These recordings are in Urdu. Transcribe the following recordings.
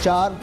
4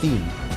3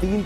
3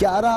11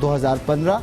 2015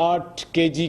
8 kg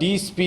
DSP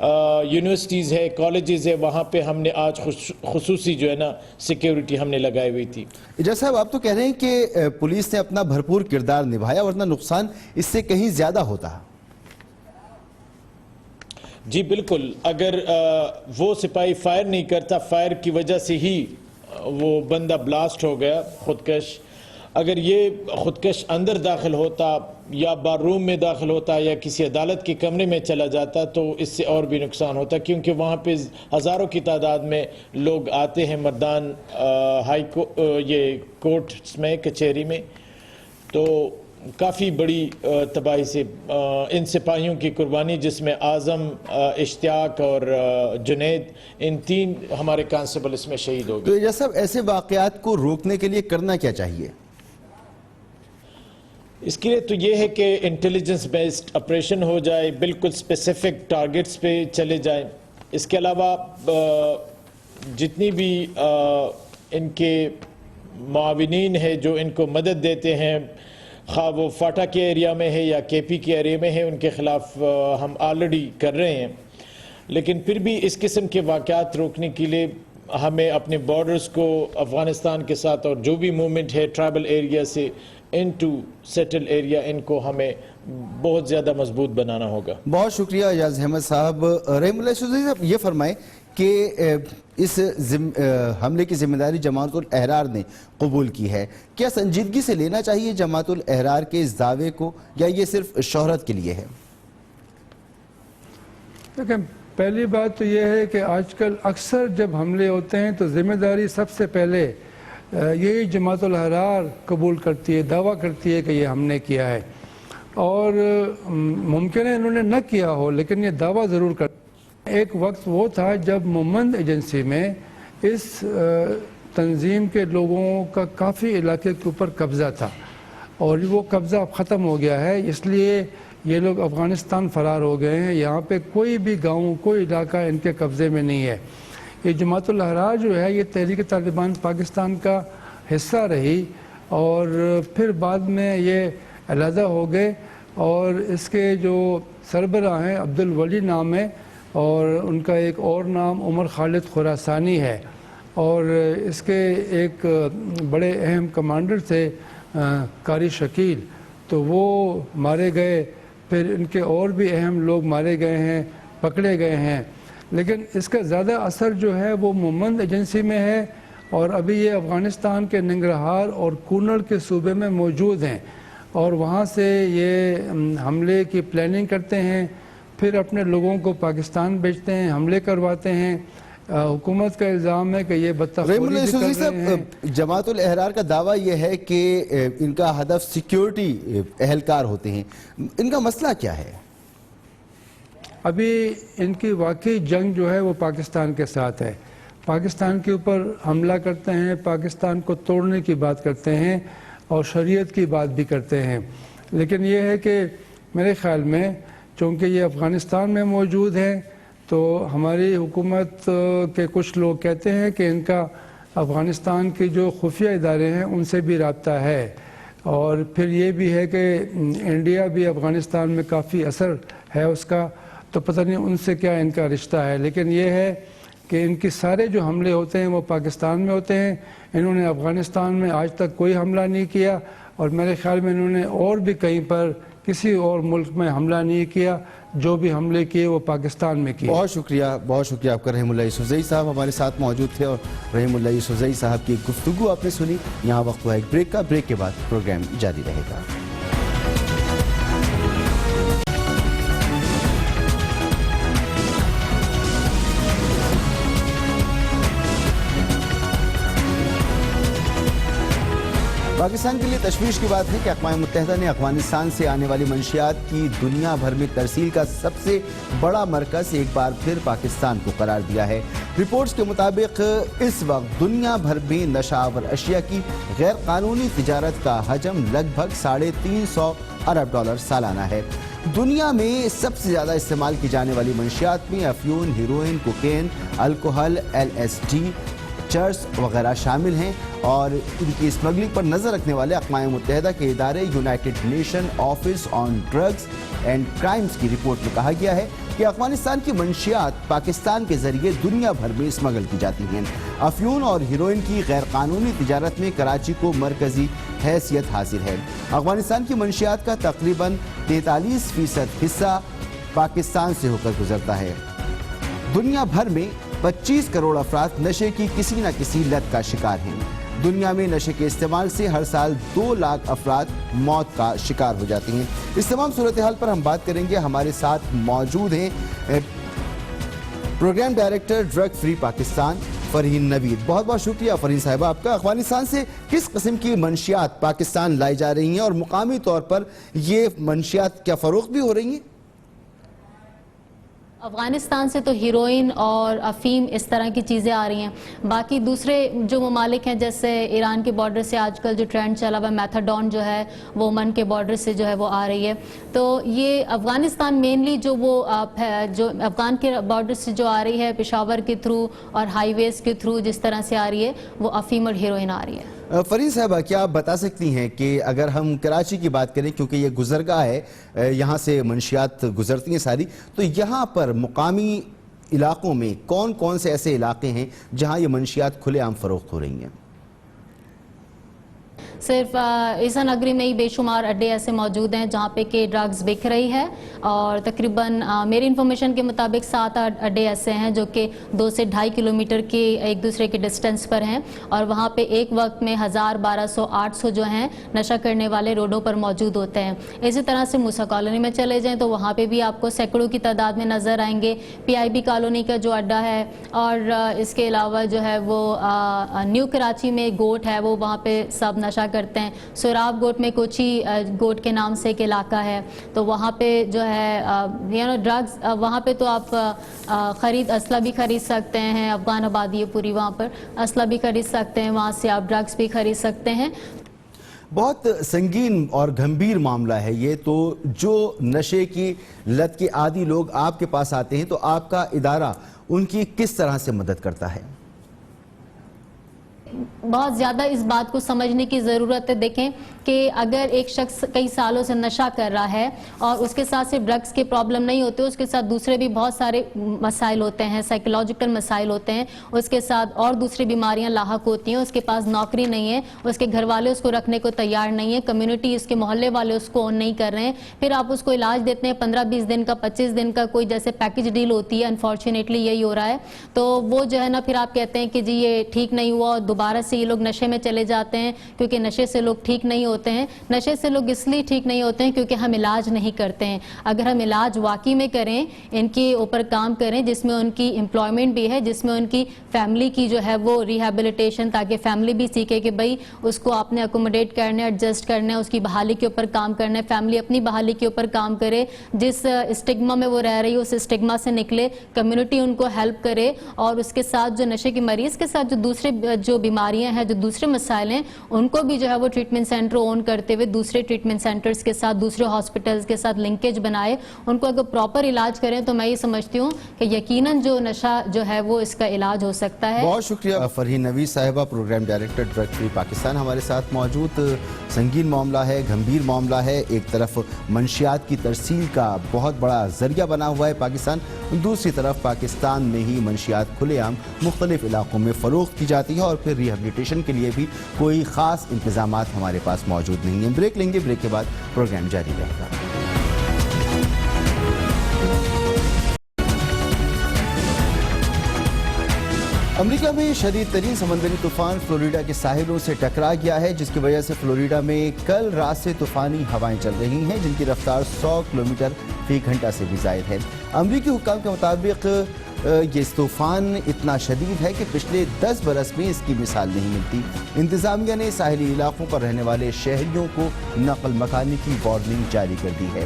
یونیورسٹیز ہے, کالجز ہے, وہاں پہ ہم نے آج خصوصی جو ہے نا سیکیورٹی ہم نے لگائی ہوئی تھی. اجاز صاحب آپ تو کہہ رہے ہیں کہ پولیس نے اپنا بھرپور کردار نبھایا ورنہ نقصان اس سے کہیں زیادہ ہوتا. جی بالکل, اگر وہ سپاہی فائر نہیں کرتا, فائر کی وجہ سے ہی وہ بندہ بلاسٹ ہو گیا خودکش. اگر یہ خودکش اندر داخل ہوتا یا بار روم میں داخل ہوتا یا کسی عدالت کے کمرے میں چلا جاتا تو اس سے اور بھی نقصان ہوتا, کیونکہ وہاں پہ ہزاروں کی تعداد میں لوگ آتے ہیں مردان یہ کورٹس میں, کچہری میں. تو کافی بڑی تباہی سے ان سپاہیوں کی قربانی, جس میں اعظم, اشتیاق اور جنید, ان 3 ہمارے کانسٹیبل اس میں شہید ہو گئے. تو اجاز صاحب ایسے واقعات کو روکنے کے لیے کرنا کیا چاہیے؟ اس کے لیے تو یہ ہے کہ انٹیلیجنس بیسڈ آپریشن ہو جائے, بالکل اسپیسیفک ٹارگٹس پہ چلے جائیں. اس کے علاوہ جتنی بھی ان کے معاونین ہیں جو ان کو مدد دیتے ہیں, خواہ وہ فاٹا کے ایریا میں ہے یا کے پی کے ایریا میں ہے, ان کے خلاف ہم آلریڈی کر رہے ہیں. لیکن پھر بھی اس قسم کے واقعات روکنے کے لیے ہمیں اپنے بارڈرز کو افغانستان کے ساتھ اور جو بھی موومنٹ ہے ٹرائبل ایریا سے انٹو سیٹل ایریا, ان کو ہمیں بہت زیادہ مضبوط بنانا ہوگا. بہت شکریہ اعجاز احمد صاحب. رحیم اللہ یوسفزئی صاحب یہ فرمائیں کہ اس حملے کی ذمہ داری جماعت الاحرار نے قبول کی ہے, کیا سنجیدگی سے لینا چاہیے جماعت الاحرار کے اس دعوے کو, یا یہ صرف شہرت کے لیے ہے؟ دیکھیں, پہلی بات تو یہ ہے کہ آج کل اکثر جب حملے ہوتے ہیں تو ذمہ داری سب سے پہلے یہی جماعت الاحرار قبول کرتی ہے, دعویٰ کرتی ہے کہ یہ ہم نے کیا ہے. اور ممکن ہے انہوں نے نہ کیا ہو, لیکن یہ دعویٰ ضرور کرتے. ایک وقت وہ تھا جب مومند ایجنسی میں اس تنظیم کے لوگوں کا کافی علاقے کے اوپر قبضہ تھا, اور وہ قبضہ اب ختم ہو گیا ہے, اس لیے یہ لوگ افغانستان فرار ہو گئے ہیں. یہاں پہ کوئی بھی گاؤں, کوئی علاقہ ان کے قبضے میں نہیں ہے. یہ جماعت الاحرار جو ہے یہ تحریک طالبان پاکستان کا حصہ رہی, اور پھر بعد میں یہ علیحدہ ہو گئے, اور اس کے جو سربراہ ہیں عبدالولی نام ہے, اور ان کا ایک اور نام عمر خالد خراسانی ہے, اور اس کے ایک بڑے اہم کمانڈر تھے قاری شکیل, تو وہ مارے گئے. پھر ان کے اور بھی اہم لوگ مارے گئے ہیں, پکڑے گئے ہیں. لیکن اس کا زیادہ اثر جو ہے وہ مومند ایجنسی میں ہے, اور ابھی یہ افغانستان کے ننگرہار اور کونڑ کے صوبے میں موجود ہیں, اور وہاں سے یہ حملے کی پلاننگ کرتے ہیں, پھر اپنے لوگوں کو پاکستان بھیجتے ہیں, حملے کرواتے ہیں. حکومت کا الزام ہے کہ یہ بدتخلیقی بھی کر رہے ہیں. جماعت الاحرار کا دعویٰ یہ ہے کہ ان کا ہدف سیکیورٹی اہلکار ہوتے ہیں, ان کا مسئلہ کیا ہے؟ ابھی ان کی واقعی جنگ جو ہے وہ پاکستان کے ساتھ ہے. پاکستان کے اوپر حملہ کرتے ہیں, پاکستان کو توڑنے کی بات کرتے ہیں, اور شریعت کی بات بھی کرتے ہیں. لیکن یہ ہے کہ میرے خیال میں چونکہ یہ افغانستان میں موجود ہیں, تو ہماری حکومت کے کچھ لوگ کہتے ہیں کہ ان کا افغانستان کے جو خفیہ ادارے ہیں ان سے بھی رابطہ ہے, اور پھر یہ بھی ہے کہ انڈیا بھی افغانستان میں کافی اثر ہے اس کا, تو پتہ نہیں ان سے کیا ان کا رشتہ ہے. لیکن یہ ہے کہ ان کے سارے جو حملے ہوتے ہیں وہ پاکستان میں ہوتے ہیں. انہوں نے افغانستان میں آج تک کوئی حملہ نہیں کیا, اور میرے خیال میں انہوں نے اور بھی کہیں پر کسی اور ملک میں حملہ نہیں کیا. جو بھی حملے کیے وہ پاکستان میں کیے. بہت شکریہ آپ کا. رحیم اللہ یوسفزئی صاحب ہمارے ساتھ موجود تھے, اور رحیم اللہ یوسفزئی صاحب کی گفتگو آپ نے سنی. یہاں وقت ہوا ایک بریک کا, بریک کے بعد پروگرام جاری رہے گا. پاکستان کے لیے تشویش کی بات ہے کہ اقوام متحدہ نے افغانستان سے آنے والی منشیات کی دنیا بھر میں ترسیل کا سب سے بڑا مرکز ایک بار پھر پاکستان کو قرار دیا ہے. رپورٹس کے مطابق اس وقت دنیا بھر میں نشہ آور اشیاء کی غیر قانونی تجارت کا حجم لگ بھگ $350 ارب سالانہ ہے. دنیا میں سب سے زیادہ استعمال کی جانے والی منشیات میں افیون, ہیروئن, کوکین, الکوہل, LSD, چرس وغیرہ شامل ہیں, اور ان کی اسمگلنگ پر نظر رکھنے والے اقوام متحدہ کے ادارے United nation office on drugs and crimes کی رپورٹ میں کہا گیا ہے کہ افغانستان کی منشیات پاکستان کے ذریعے دنیا بھر میں اسمگل کی جاتی ہیں۔ افیون اور ہیروئن کی غیر قانونی تجارت میں کراچی کو مرکزی حیثیت حاصل ہے۔ افغانستان کی منشیات کا تقریباً 43% حصہ پاکستان سے ہو کر گزرتا ہے۔ دنیا بھر میں 25 کروڑ افراد نشے کی کسی نہ کسی لت کا شکار ہیں۔ دنیا میں نشے کے استعمال سے ہر سال 2 لاکھ افراد موت کا شکار ہو جاتے ہیں۔ اس تمام صورتحال پر ہم بات کریں گے۔ ہمارے ساتھ موجود ہیں program director drug free Pakistan Farheen Naveed. بہت بہت شکریہ فرحین صاحبہ آپ کا۔ افغانستان سے کس قسم کی منشیات پاکستان لائی جا رہی ہیں اور مقامی طور پر یہ منشیات کیا فروخت بھی ہو رہی ہیں؟ افغانستان سے تو ہیروئن اور افیم اس طرح کی چیزیں آ رہی ہیں۔ باقی دوسرے جو ممالک ہیں جیسے ایران کے بارڈر سے آج کل جو ٹرینڈ چلا ہوا میتھاڈون جو ہے وہ عمان کے بارڈر سے جو ہے وہ آ رہی ہے۔ تو یہ افغانستان مینلی جو افغان کے بارڈر سے جو آ رہی ہے پشاور کے تھرو اور ہائی ویز کے تھرو جس طرح سے آ رہی ہے وہ افیم اور ہیروئن آ رہی ہے۔ فرحین صاحبہ کیا آپ بتا سکتی ہیں کہ اگر ہم کراچی کی بات کریں کیونکہ یہ گزرگاہ ہے، یہاں سے منشیات گزرتی ہیں ساری، تو یہاں پر مقامی علاقوں میں کون کون سے ایسے علاقے ہیں جہاں یہ منشیات کھلے عام فروخت ہو رہی ہیں؟ صرف عیسیٰ نگری میں ہی بے شمار اڈے ایسے موجود ہیں جہاں پہ کہ ڈرگز بک رہی ہے، اور تقریباً میری انفارمیشن کے مطابق 7-8 اڈے ایسے ہیں جو کہ 2 سے 2.5 کلومیٹر کی ایک دوسرے کے ڈسٹنس پر ہیں، اور وہاں پہ ایک وقت میں 1000, 1200, 800 جو ہیں نشہ کرنے والے روڈوں پر موجود ہوتے ہیں۔ اسی طرح سے موسیٰ کالونی میں چلے جائیں تو وہاں پہ بھی آپ کو سینکڑوں کی تعداد میں نظر آئیں گے۔ PIB کالونی کا جو اڈا ہے، اور اس کے علاوہ جو ہے وہ نیو کراچی میں گوٹ ہے، وہ وہاں پہ سب نشہ کرتے ہیں۔ سوراب گوٹ میں کوچی گوٹ کے نام سے ایک علاقہ ہے، تو وہاں پہ جو ہے ڈرگز وہاں پہ تو آپ اسلحہ بھی خرید سکتے ہیں، افغان آبادی ہے پوری، وہاں پر اسلحہ بھی خرید سکتے ہیں، وہاں سے آپ ڈرگز بھی خرید سکتے ہیں۔ بہت سنگین اور گھمبیر معاملہ ہے یہ، تو جو نشے کی لت کے عادی لوگ آپ کے پاس آتے ہیں تو آپ کا ادارہ ان کی کس طرح سے مدد کرتا ہے؟ بہت زیادہ اس بات کو سمجھنے کی ضرورت ہے۔ دیکھیں کہ اگر ایک شخص کئی سالوں سے نشہ کر رہا ہے اور اس کے ساتھ صرف ڈرگز کے پرابلم نہیں ہوتے، اس کے ساتھ دوسرے بھی بہت سارے مسائل ہوتے ہیں، سائیکولوجیکل مسائل ہوتے ہیں، اس کے ساتھ اور دوسری بیماریاں لاحق ہوتی ہیں، اس کے پاس نوکری نہیں ہے، اس کے گھر والے اس کو رکھنے کو تیار نہیں ہیں، کمیونٹی اس کے محلے والے اس کو اون نہیں کر رہے ہیں، پھر آپ اس کو علاج دیتے ہیں 15-20 دن کا، 25 دن کا، کوئی جیسے پیکج ڈیل ہوتی ہے، انفارچونیٹلی یہی ہو رہا ہے، تو وہ جو ہے نا پھر آپ کہتے ہیں کہ جی یہ ٹھیک نہیں ہوا، اور دوبارہ سے یہ لوگ نشے میں چلے جاتے ہیں، کیونکہ نشے سے لوگ ٹھیک نہیں ہوتے ہیں۔ نشے سے لوگ اس لیے ٹھیک نہیں ہوتے ہیں کیونکہ ہم علاج نہیں کرتے ہیں۔ اگر ہم علاج واقعی میں کریں، ان کے اوپر کام کریں جس میں ان کی امپلائمنٹ بھی ہے، جس میں ان کی فیملی کی جو ہے وہ ریہیبلیٹیشن، تاکہ فیملی بھی سیکھے کہ بھائی اس کو آپ نے اکوموڈیٹ کرنا ہے، ایڈجسٹ کرنا ہے، اس کی بحالی کے اوپر کام کرنا ہے، فیملی اپنی بحالی کے اوپر کام کرے، جس اسٹگما میں وہ رہ رہی ہے اس اسٹگما سے نکلے، کمیونٹی ان کو ہیلپ کرے، اور اس کے ساتھ جو نشے کے مریض کے ساتھ جو دوسرے جو بیماریاں ہیں، جو دوسرے مسائل ہیں، ان کو بھی جو ہے وہ ٹریٹمنٹ سینٹر اون کرتے ہوئے دوسرے ٹریٹمنٹ سینٹرز کے ساتھ، دوسرے ہاسپٹلز کے ساتھ لنکیج بنائے، ان کو اگر پراپر علاج کریں تو میں یہ سمجھتی ہوں کہ یقیناً جو نشہ جو ہے وہ اس کا علاج ہو سکتا ہے۔ بہت شکریہ فرحین نوید صاحبہ، programme director drug free Pakistan ہمارے ساتھ موجود۔ سنگین معاملہ ہے، گھمبیر معاملہ ہے، ایک طرف منشیات کی ترسیل کا بہت بڑا ذریعہ بنا ہوا ہے پاکستان، دوسری طرف پاکستان میں ہی منشیات کھلے عام مختلف علاقوں میں فروخت کی جاتی ہے، اور پھر ریہیبلیٹیشن کے لیے بھی کوئی خاص انتظامات ہمارے پاس موجود نہیں ہیں۔ بریک لیں گے، بریک کے بعد پروگرام جاری رہے گا۔ امریکہ میں شدید ترین سمندری طوفان فلوریڈا کے ساحلوں سے ٹکرا گیا ہے، جس کی وجہ سے فلوریڈا میں کل رات سے طوفانی ہوائیں چل رہی ہیں، جن کی رفتار 100 کلومیٹر فی گھنٹہ سے بھی زائد ہے۔ امریکی حکام کے مطابق یہ طوفان اتنا شدید ہے کہ پچھلے 10 برس میں اس کی مثال نہیں ملتی۔ انتظامیہ نے ساحلی علاقوں پر رہنے والے شہریوں کو نقل مکانی کی وارننگ جاری کر دی ہے۔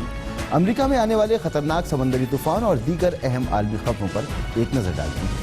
امریکہ میں آنے والے خطرناک سمندری طوفان اور دیگر اہم عالمی خبروں پر ایک نظر ڈالتے ہیں۔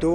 2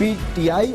PTI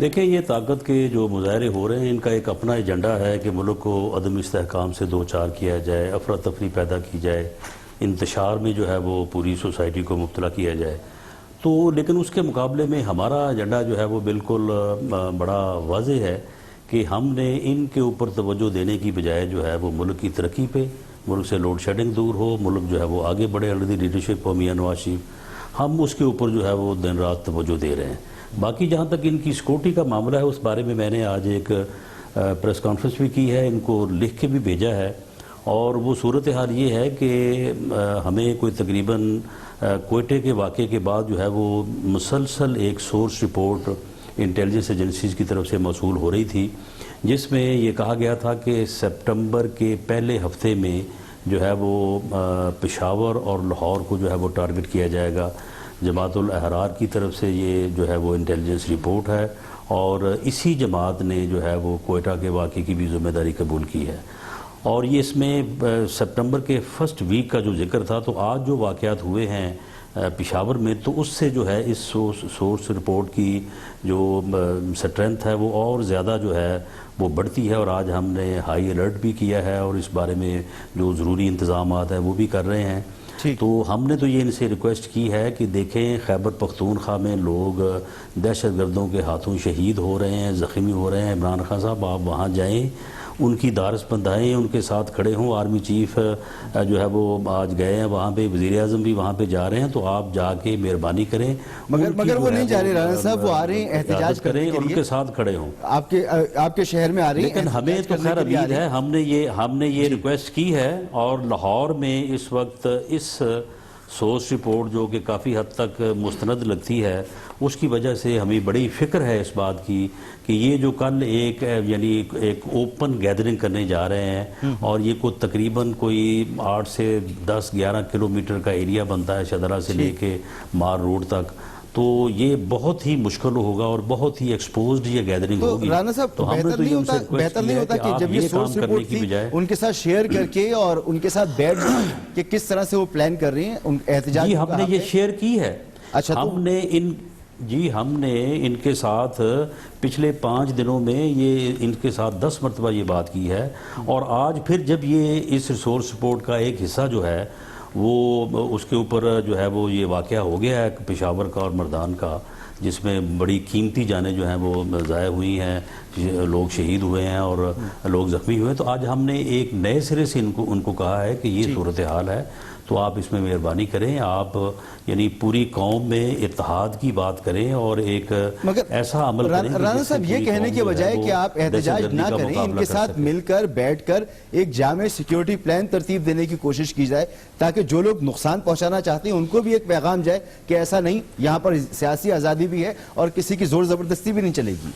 دیکھیں یہ طاقت کے جو مظاہرے ہو رہے ہیں ان کا ایک اپنا ایجنڈا ہے کہ ملک کو عدم استحکام سے دوچار کیا جائے، افراتفری پیدا کی جائے، انتشار میں جو ہے وہ پوری سوسائٹی کو مبتلا کیا جائے. تو لیکن اس کے مقابلے میں ہمارا ایجنڈا جو ہے وہ بالکل بڑا واضح ہے کہ ہم نے ان کے اوپر توجہ دینے کی بجائے جو ہے وہ ملک کی ترقی پہ، ملک سے لوڈ شیڈنگ دور ہو، ملک جو ہے وہ آگے بڑھے under the leadership of Mian Nawaz Sharif, ہم اس کے اوپر جو ہے وہ دن رات توجہ دے رہے ہیں. باقی جہاں تک ان کی سیکورٹی کا معاملہ ہے اس بارے میں میں نے آج ایک پریس کانفرنس بھی کی ہے، ان کو لکھ کے بھی بھیجا ہے. اور وہ صورتحال یہ ہے کہ ہمیں کوئی تقریباً کوئٹے کے واقعے کے بعد جو ہے وہ مسلسل ایک سورس رپورٹ انٹیلیجنس ایجنسیز کی طرف سے موصول ہو رہی تھی، جس میں یہ کہا گیا تھا کہ سپٹمبر کے پہلے ہفتے میں جو ہے وہ پشاور اور لاہور کو جو ہے وہ ٹارگٹ کیا جائے گا. جماعت الاحرار کی طرف سے یہ جو ہے وہ انٹیلیجنس رپورٹ ہے اور اسی جماعت نے جو ہے وہ کوئٹہ کے واقعے کی بھی ذمہ داری قبول کی ہے. اور یہ اس میں سپٹمبر کے فرسٹ ویک کا جو ذکر تھا، تو آج جو واقعات ہوئے ہیں پشاور میں تو اس سے جو ہے اس سورس رپورٹ کی جو سٹرینتھ ہے وہ اور زیادہ جو ہے وہ بڑھتی ہے. اور آج ہم نے ہائی الرٹ بھی کیا ہے اور اس بارے میں جو ضروری انتظامات ہیں وہ بھی کر رہے ہیں. تو ہم نے تو یہ ان سے ریکویسٹ کی ہے کہ دیکھیں خیبر پختونخوا میں لوگ دہشت گردوں کے ہاتھوں شہید ہو رہے ہیں، زخمی ہو رہے ہیں. عمران خان صاحب آپ وہاں جائیں، ان کی دارس بندھائیں، ان کے ساتھ کھڑے ہوں. آرمی چیف جو ہے وہ آج گئے ہیں وہاں پہ، وزیر اعظم بھی وہاں پہ جا رہے ہیں، تو آپ جا کے مہربانی کریں. مگر وہ نہیں جا رہے رانا صاحب، وہ آ رہے ہیں احتجاج کریں اور ان کے ساتھ کھڑے ہوں. آپ کے شہر میں آ رہے ہیں، لیکن ہمیں تو خیر امید ہے، ہم نے یہ ریکویسٹ کی ہے. اور لاہور میں اس وقت اس سورس رپورٹ جو کہ کافی حد تک مستند لگتی ہے، اس کی وجہ سے ہمیں بڑی فکر ہے اس بات کی کہ یہ جو کل ایک اوپن گیدرنگ کرنے جا رہے ہیں اور یہ کو تقریباً کوئی 8 سے 10-11 کلومیٹر کا ایریا بنتا ہے شدرہ سے لے کے مار روڈ تک، تو یہ بہت ہی مشکل ہوگا اور بہت ہی ایکسپوزڈ یہ گیدرنگ ہوگی. رانا صاحب تو بہتر نہیں ہوتا کہ جب یہ سورس رپورٹ تھی ان کے ساتھ شیئر کر کے اور ان کے ساتھ بیٹھ کہ کس طرح سے وہ پلان کر رہے ہیں احتجاج؟ جی ہم نے یہ شیئر کی ہے. ہم نے ان کے ساتھ پچھلے 5 دنوں میں ان کے ساتھ 10 مرتبہ یہ بات کی ہے. اور آج پھر جب یہ اس سورس رپورٹ کا ایک حصہ جو ہے وہ اس کے اوپر جو ہے وہ یہ واقعہ ہو گیا ہے پشاور کا اور مردان کا، جس میں بڑی قیمتی جانیں جو ہیں وہ ضائع ہوئی ہیں، لوگ شہید ہوئے ہیں اور لوگ زخمی ہوئے ہیں. تو آج ہم نے ایک نئے سرے سے ان کو کہا ہے کہ یہ صورتحال ہے، تو آپ اس میں مہربانی کریں، آپ یعنی پوری قوم میں اتحاد کی بات کریں اور ایک ایسا عمل کریں. رانا صاحب یہ کہنے کے بجائے کہ آپ احتجاج نہ کریں، ان کے ساتھ مل کر بیٹھ کر ایک جامع سیکیورٹی پلان ترتیب دینے کی کوشش کی جائے تاکہ جو لوگ نقصان پہنچانا چاہتے ہیں ان کو بھی ایک پیغام جائے کہ ایسا نہیں، یہاں پر سیاسی آزادی بھی ہے اور کسی کی زور زبردستی بھی نہیں چلے گی.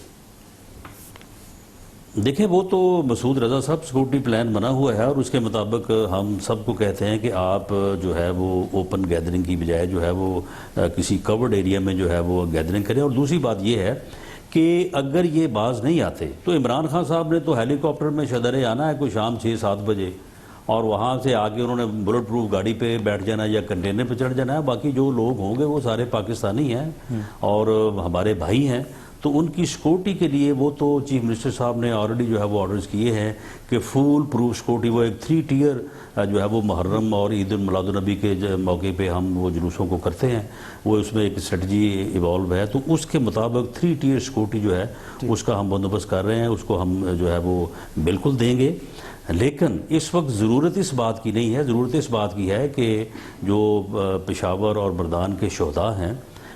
دیکھیں وہ تو مسعود رضا صاحب سیکورٹی پلان بنا ہوا ہے اور اس کے مطابق ہم سب کو کہتے ہیں کہ آپ جو ہے وہ اوپن گیدرنگ کی بجائے جو ہے وہ کسی کورڈ ایریا میں جو ہے وہ گیدرنگ کریں. اور دوسری بات یہ ہے کہ اگر یہ باز نہیں آتے تو عمران خان صاحب نے تو ہیلی کاپٹر میں شدرے آنا ہے کوئی شام 6-7 بجے اور وہاں سے آگے انہوں نے بلٹ پروف گاڑی پہ بیٹھ جانا ہے یا کنٹینر پہ چڑھ جانا ہے. باقی جو لوگ ہوں گے وہ سارے پاکستانی ہیں اور ہمارے بھائی ہیں، تو ان کی سیکورٹی کے لیے وہ تو چیف منسٹر صاحب نے آلریڈی جو ہے وہ آرڈرز کیے ہیں کہ فول پروف سیکورٹی، وہ ایک 3 ٹیئر جو ہے وہ محرم اور عید میلاد النبی کے موقع پہ ہم وہ جلوسوں کو کرتے ہیں، وہ اس میں ایک اسٹریٹجی ایوالو ہے، تو اس کے مطابق 3 ٹیئر سیکورٹی جو ہے اس کا ہم بندوبست کر رہے ہیں، اس کو ہم جو ہے وہ بالکل دیں گے. لیکن اس وقت ضرورت اس بات کی نہیں ہے، ضرورت اس بات کی ہے کہ جو پشاور اور مردان کے شہداء ہیں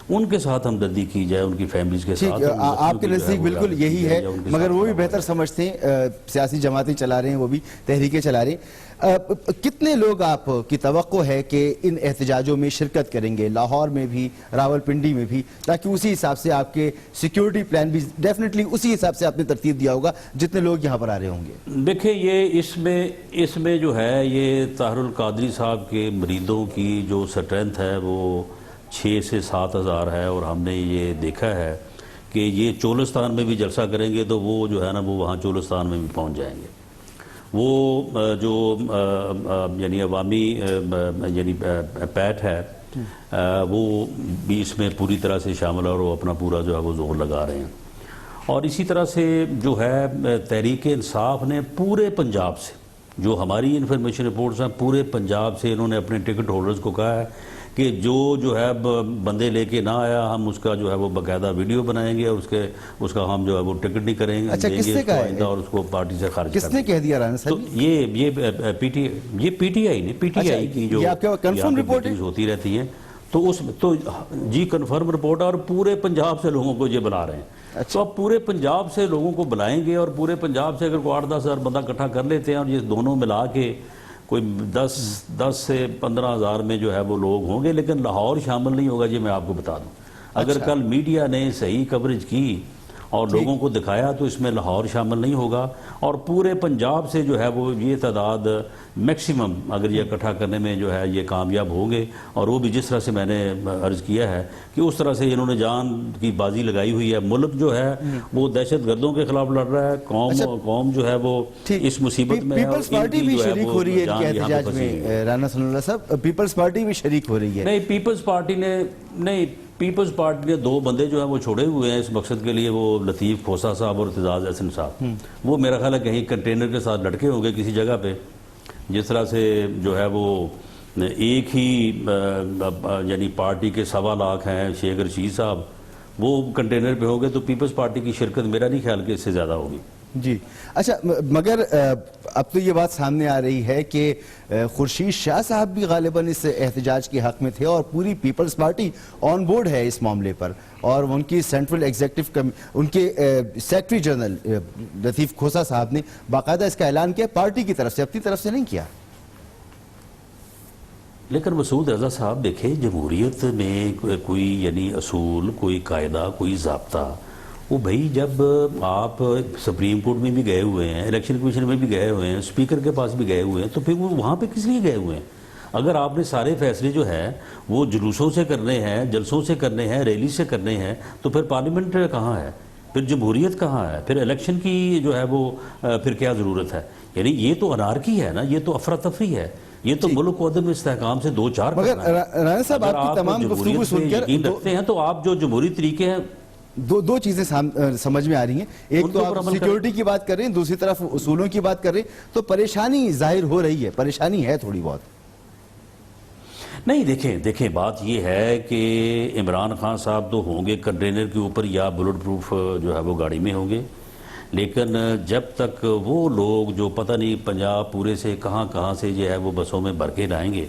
ان کے ساتھ ہمدردی کی جائے، ان کی فیملیز کے ساتھ. آپ کے نزدیک بالکل یہی ہے، مگر وہ بھی بہتر سمجھتے ہیں، سیاسی جماعتیں چلا رہے ہیں، وہ بھی تحریکیں چلا رہے ہیں. کتنے لوگ آپ کی توقع ہے کہ ان احتجاجوں میں شرکت کریں گے، لاہور میں بھی، راول پنڈی میں بھی، تاکہ اسی حساب سے آپ کے سیکیورٹی پلان بھی ڈیفینیٹلی اسی حساب سے آپ نے ترتیب دیا ہوگا جتنے لوگ یہاں پر آ رہے ہوں گے؟ دیکھیں یہ اس میں جو ہے یہ طاہر القادری صاحب کے مریدوں کی جو سٹرینتھ ہے وہ 6 سے 7 ہزار ہے. اور ہم نے یہ دیکھا ہے کہ یہ چولستان میں بھی جلسہ کریں گے تو وہ جو ہے نا وہ وہاں چولستان میں بھی پہنچ جائیں گے. وہ جو یعنی عوامی یعنی پیٹ ہے وہ بھی اس میں پوری طرح سے شامل ہے اور وہ اپنا پورا جو ہے وہ زور لگا رہے ہیں. اور اسی طرح سے جو ہے تحریک انصاف نے پورے پنجاب سے، جو ہماری انفارمیشن رپورٹس ہیں، پورے پنجاب سے انہوں نے اپنے ٹکٹ ہولڈرز کو کہا ہے کہ جو ہے بندے لے کے نہ آیا ہم اس کا جو ہے وہ باقاعدہ ویڈیو بنائیں گے اور اس کا ہم جو ہے وہ ٹکٹ نہیں کریں گے، اچھا کس نے کہا ہے اور اس کو پارٹی سے خارج کس نے کہہ دیا رانا صاحب؟ تو یہ پی ٹی آئی نے، پی ٹی آئی کی جو کنفرم رپورٹ ہوتی رہتی ہیں تو جی کنفرم رپورٹ، اور پورے پنجاب سے لوگوں کو یہ بلا رہے ہیں. تو اب پورے پنجاب سے لوگوں کو بلائیں گے اور پورے پنجاب سے اگر کوئی 8-10 ہزار بندہ اکٹھا کر لیتے ہیں اور یہ دونوں ملا کے کوئی 10 سے 15 ہزار میں جو ہے وہ لوگ ہوں گے، لیکن لاہور شامل نہیں ہوگا. یہ میں آپ کو بتا دوں، اگر کل میڈیا نے صحیح کوریج کی اور لوگوں کو دکھایا تو اس میں لاہور شامل نہیں ہوگا، اور پورے پنجاب سے جو ہے وہ یہ تعداد میکسیمم اگر یہ اکٹھا کرنے میں جو ہے یہ کامیاب ہوں گے. اور وہ بھی جس طرح سے میں نے عرض کیا ہے کہ اس طرح سے انہوں نے جان کی بازی لگائی ہوئی ہے. ملک جو ہے وہ دہشت گردوں کے خلاف لڑ رہا ہے، قوم جو ہے وہ اس مصیبت میں ہے. پیپلز پارٹی بھی شریک ہو رہی ہے ان کے احتجاج میں رانا ثناء اللہ صاحب، پیپلز پارٹی بھی شریک ہو رہی ہے؟ نہیں، پیپلز پارٹی نے 2 بندے جو ہیں وہ چھوڑے ہوئے ہیں اس مقصد کے لیے، وہ لطیف کھوسا صاحب اور اعتزاز احسن صاحب. وہ میرا خیال ہے کہیں کنٹینر کے ساتھ لٹکے ہوں گے کسی جگہ پہ، جس طرح سے جو ہے وہ ایک ہی یعنی پارٹی کے 1.25 لاکھ ہیں شیخ رشید صاحب، وہ کنٹینر پہ ہو گئے تو پیپلز پارٹی کی شرکت میرا نہیں خیال کہ اس سے زیادہ ہوگی. جی اچھا، مگر اب تو یہ بات سامنے آ رہی ہے کہ خورشید شاہ صاحب بھی غالباً اس احتجاج کے حق میں تھے اور پوری پیپلز پارٹی آن بورڈ ہے اس معاملے پر، اور ان کی سینٹرل ایگزیکٹو ان کے سیکرٹری جنرل لطیف کھوسا صاحب نے باقاعدہ اس کا اعلان کیا پارٹی کی طرف سے، اپنی طرف سے نہیں کیا. لیکن مسعود رضا صاحب دیکھیں، جمہوریت میں کوئی یعنی اصول، کوئی قاعدہ، کوئی ضابطہ، وہ بھائی جب آپ سپریم کورٹ میں بھی گئے ہوئے ہیں، الیکشن کمیشن میں بھی گئے ہوئے ہیں، اسپیکر کے پاس بھی گئے ہوئے ہیں، تو پھر وہ وہاں پہ کس لیے گئے ہوئے ہیں؟ اگر آپ نے سارے فیصلے جو ہے وہ جلوسوں سے کرنے ہیں، جلسوں سے کرنے ہیں، ریلی سے کرنے ہیں، تو پھر پارلیمنٹ کہاں ہے؟ پھر جمہوریت کہاں ہے؟ پھر الیکشن کی جو ہے وہ پھر کیا ضرورت ہے؟ یعنی یہ تو انارکی ہے نا، یہ تو افراتفری ہے، یہ تو ملک کو عدم استحکام سے 2-4 کرنا ہے. مگر رانا صاحب آپ کی تمام گفتگو سن کر یقین رکھتے ہیں تو آپ جو جمہوری طریقے ہیں، دو چیزیں سمجھ میں آ رہی ہیں. ایک تو آپ سیکیورٹی کی بات کر رہے ہیں، دوسری طرف اصولوں کی بات کر رہے ہیں، تو پریشانی ظاہر ہو رہی ہے، پریشانی ہے تھوڑی بہت. نہیں دیکھیں بات یہ ہے کہ عمران خان صاحب تو ہوں گے کنٹینر کے اوپر یا بلٹ پروف جو ہے وہ گاڑی میں ہوں گے، لیکن جب تک وہ لوگ جو پتہ نہیں پنجاب پورے سے کہاں سے جو ہے وہ بسوں میں بھر کے لائیں گے،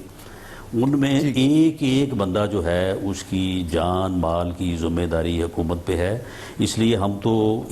ان میں ایک بندہ جو ہے اس کی جان مال کی ذمہ داری حکومت پہ ہے. اس لیے ہم تو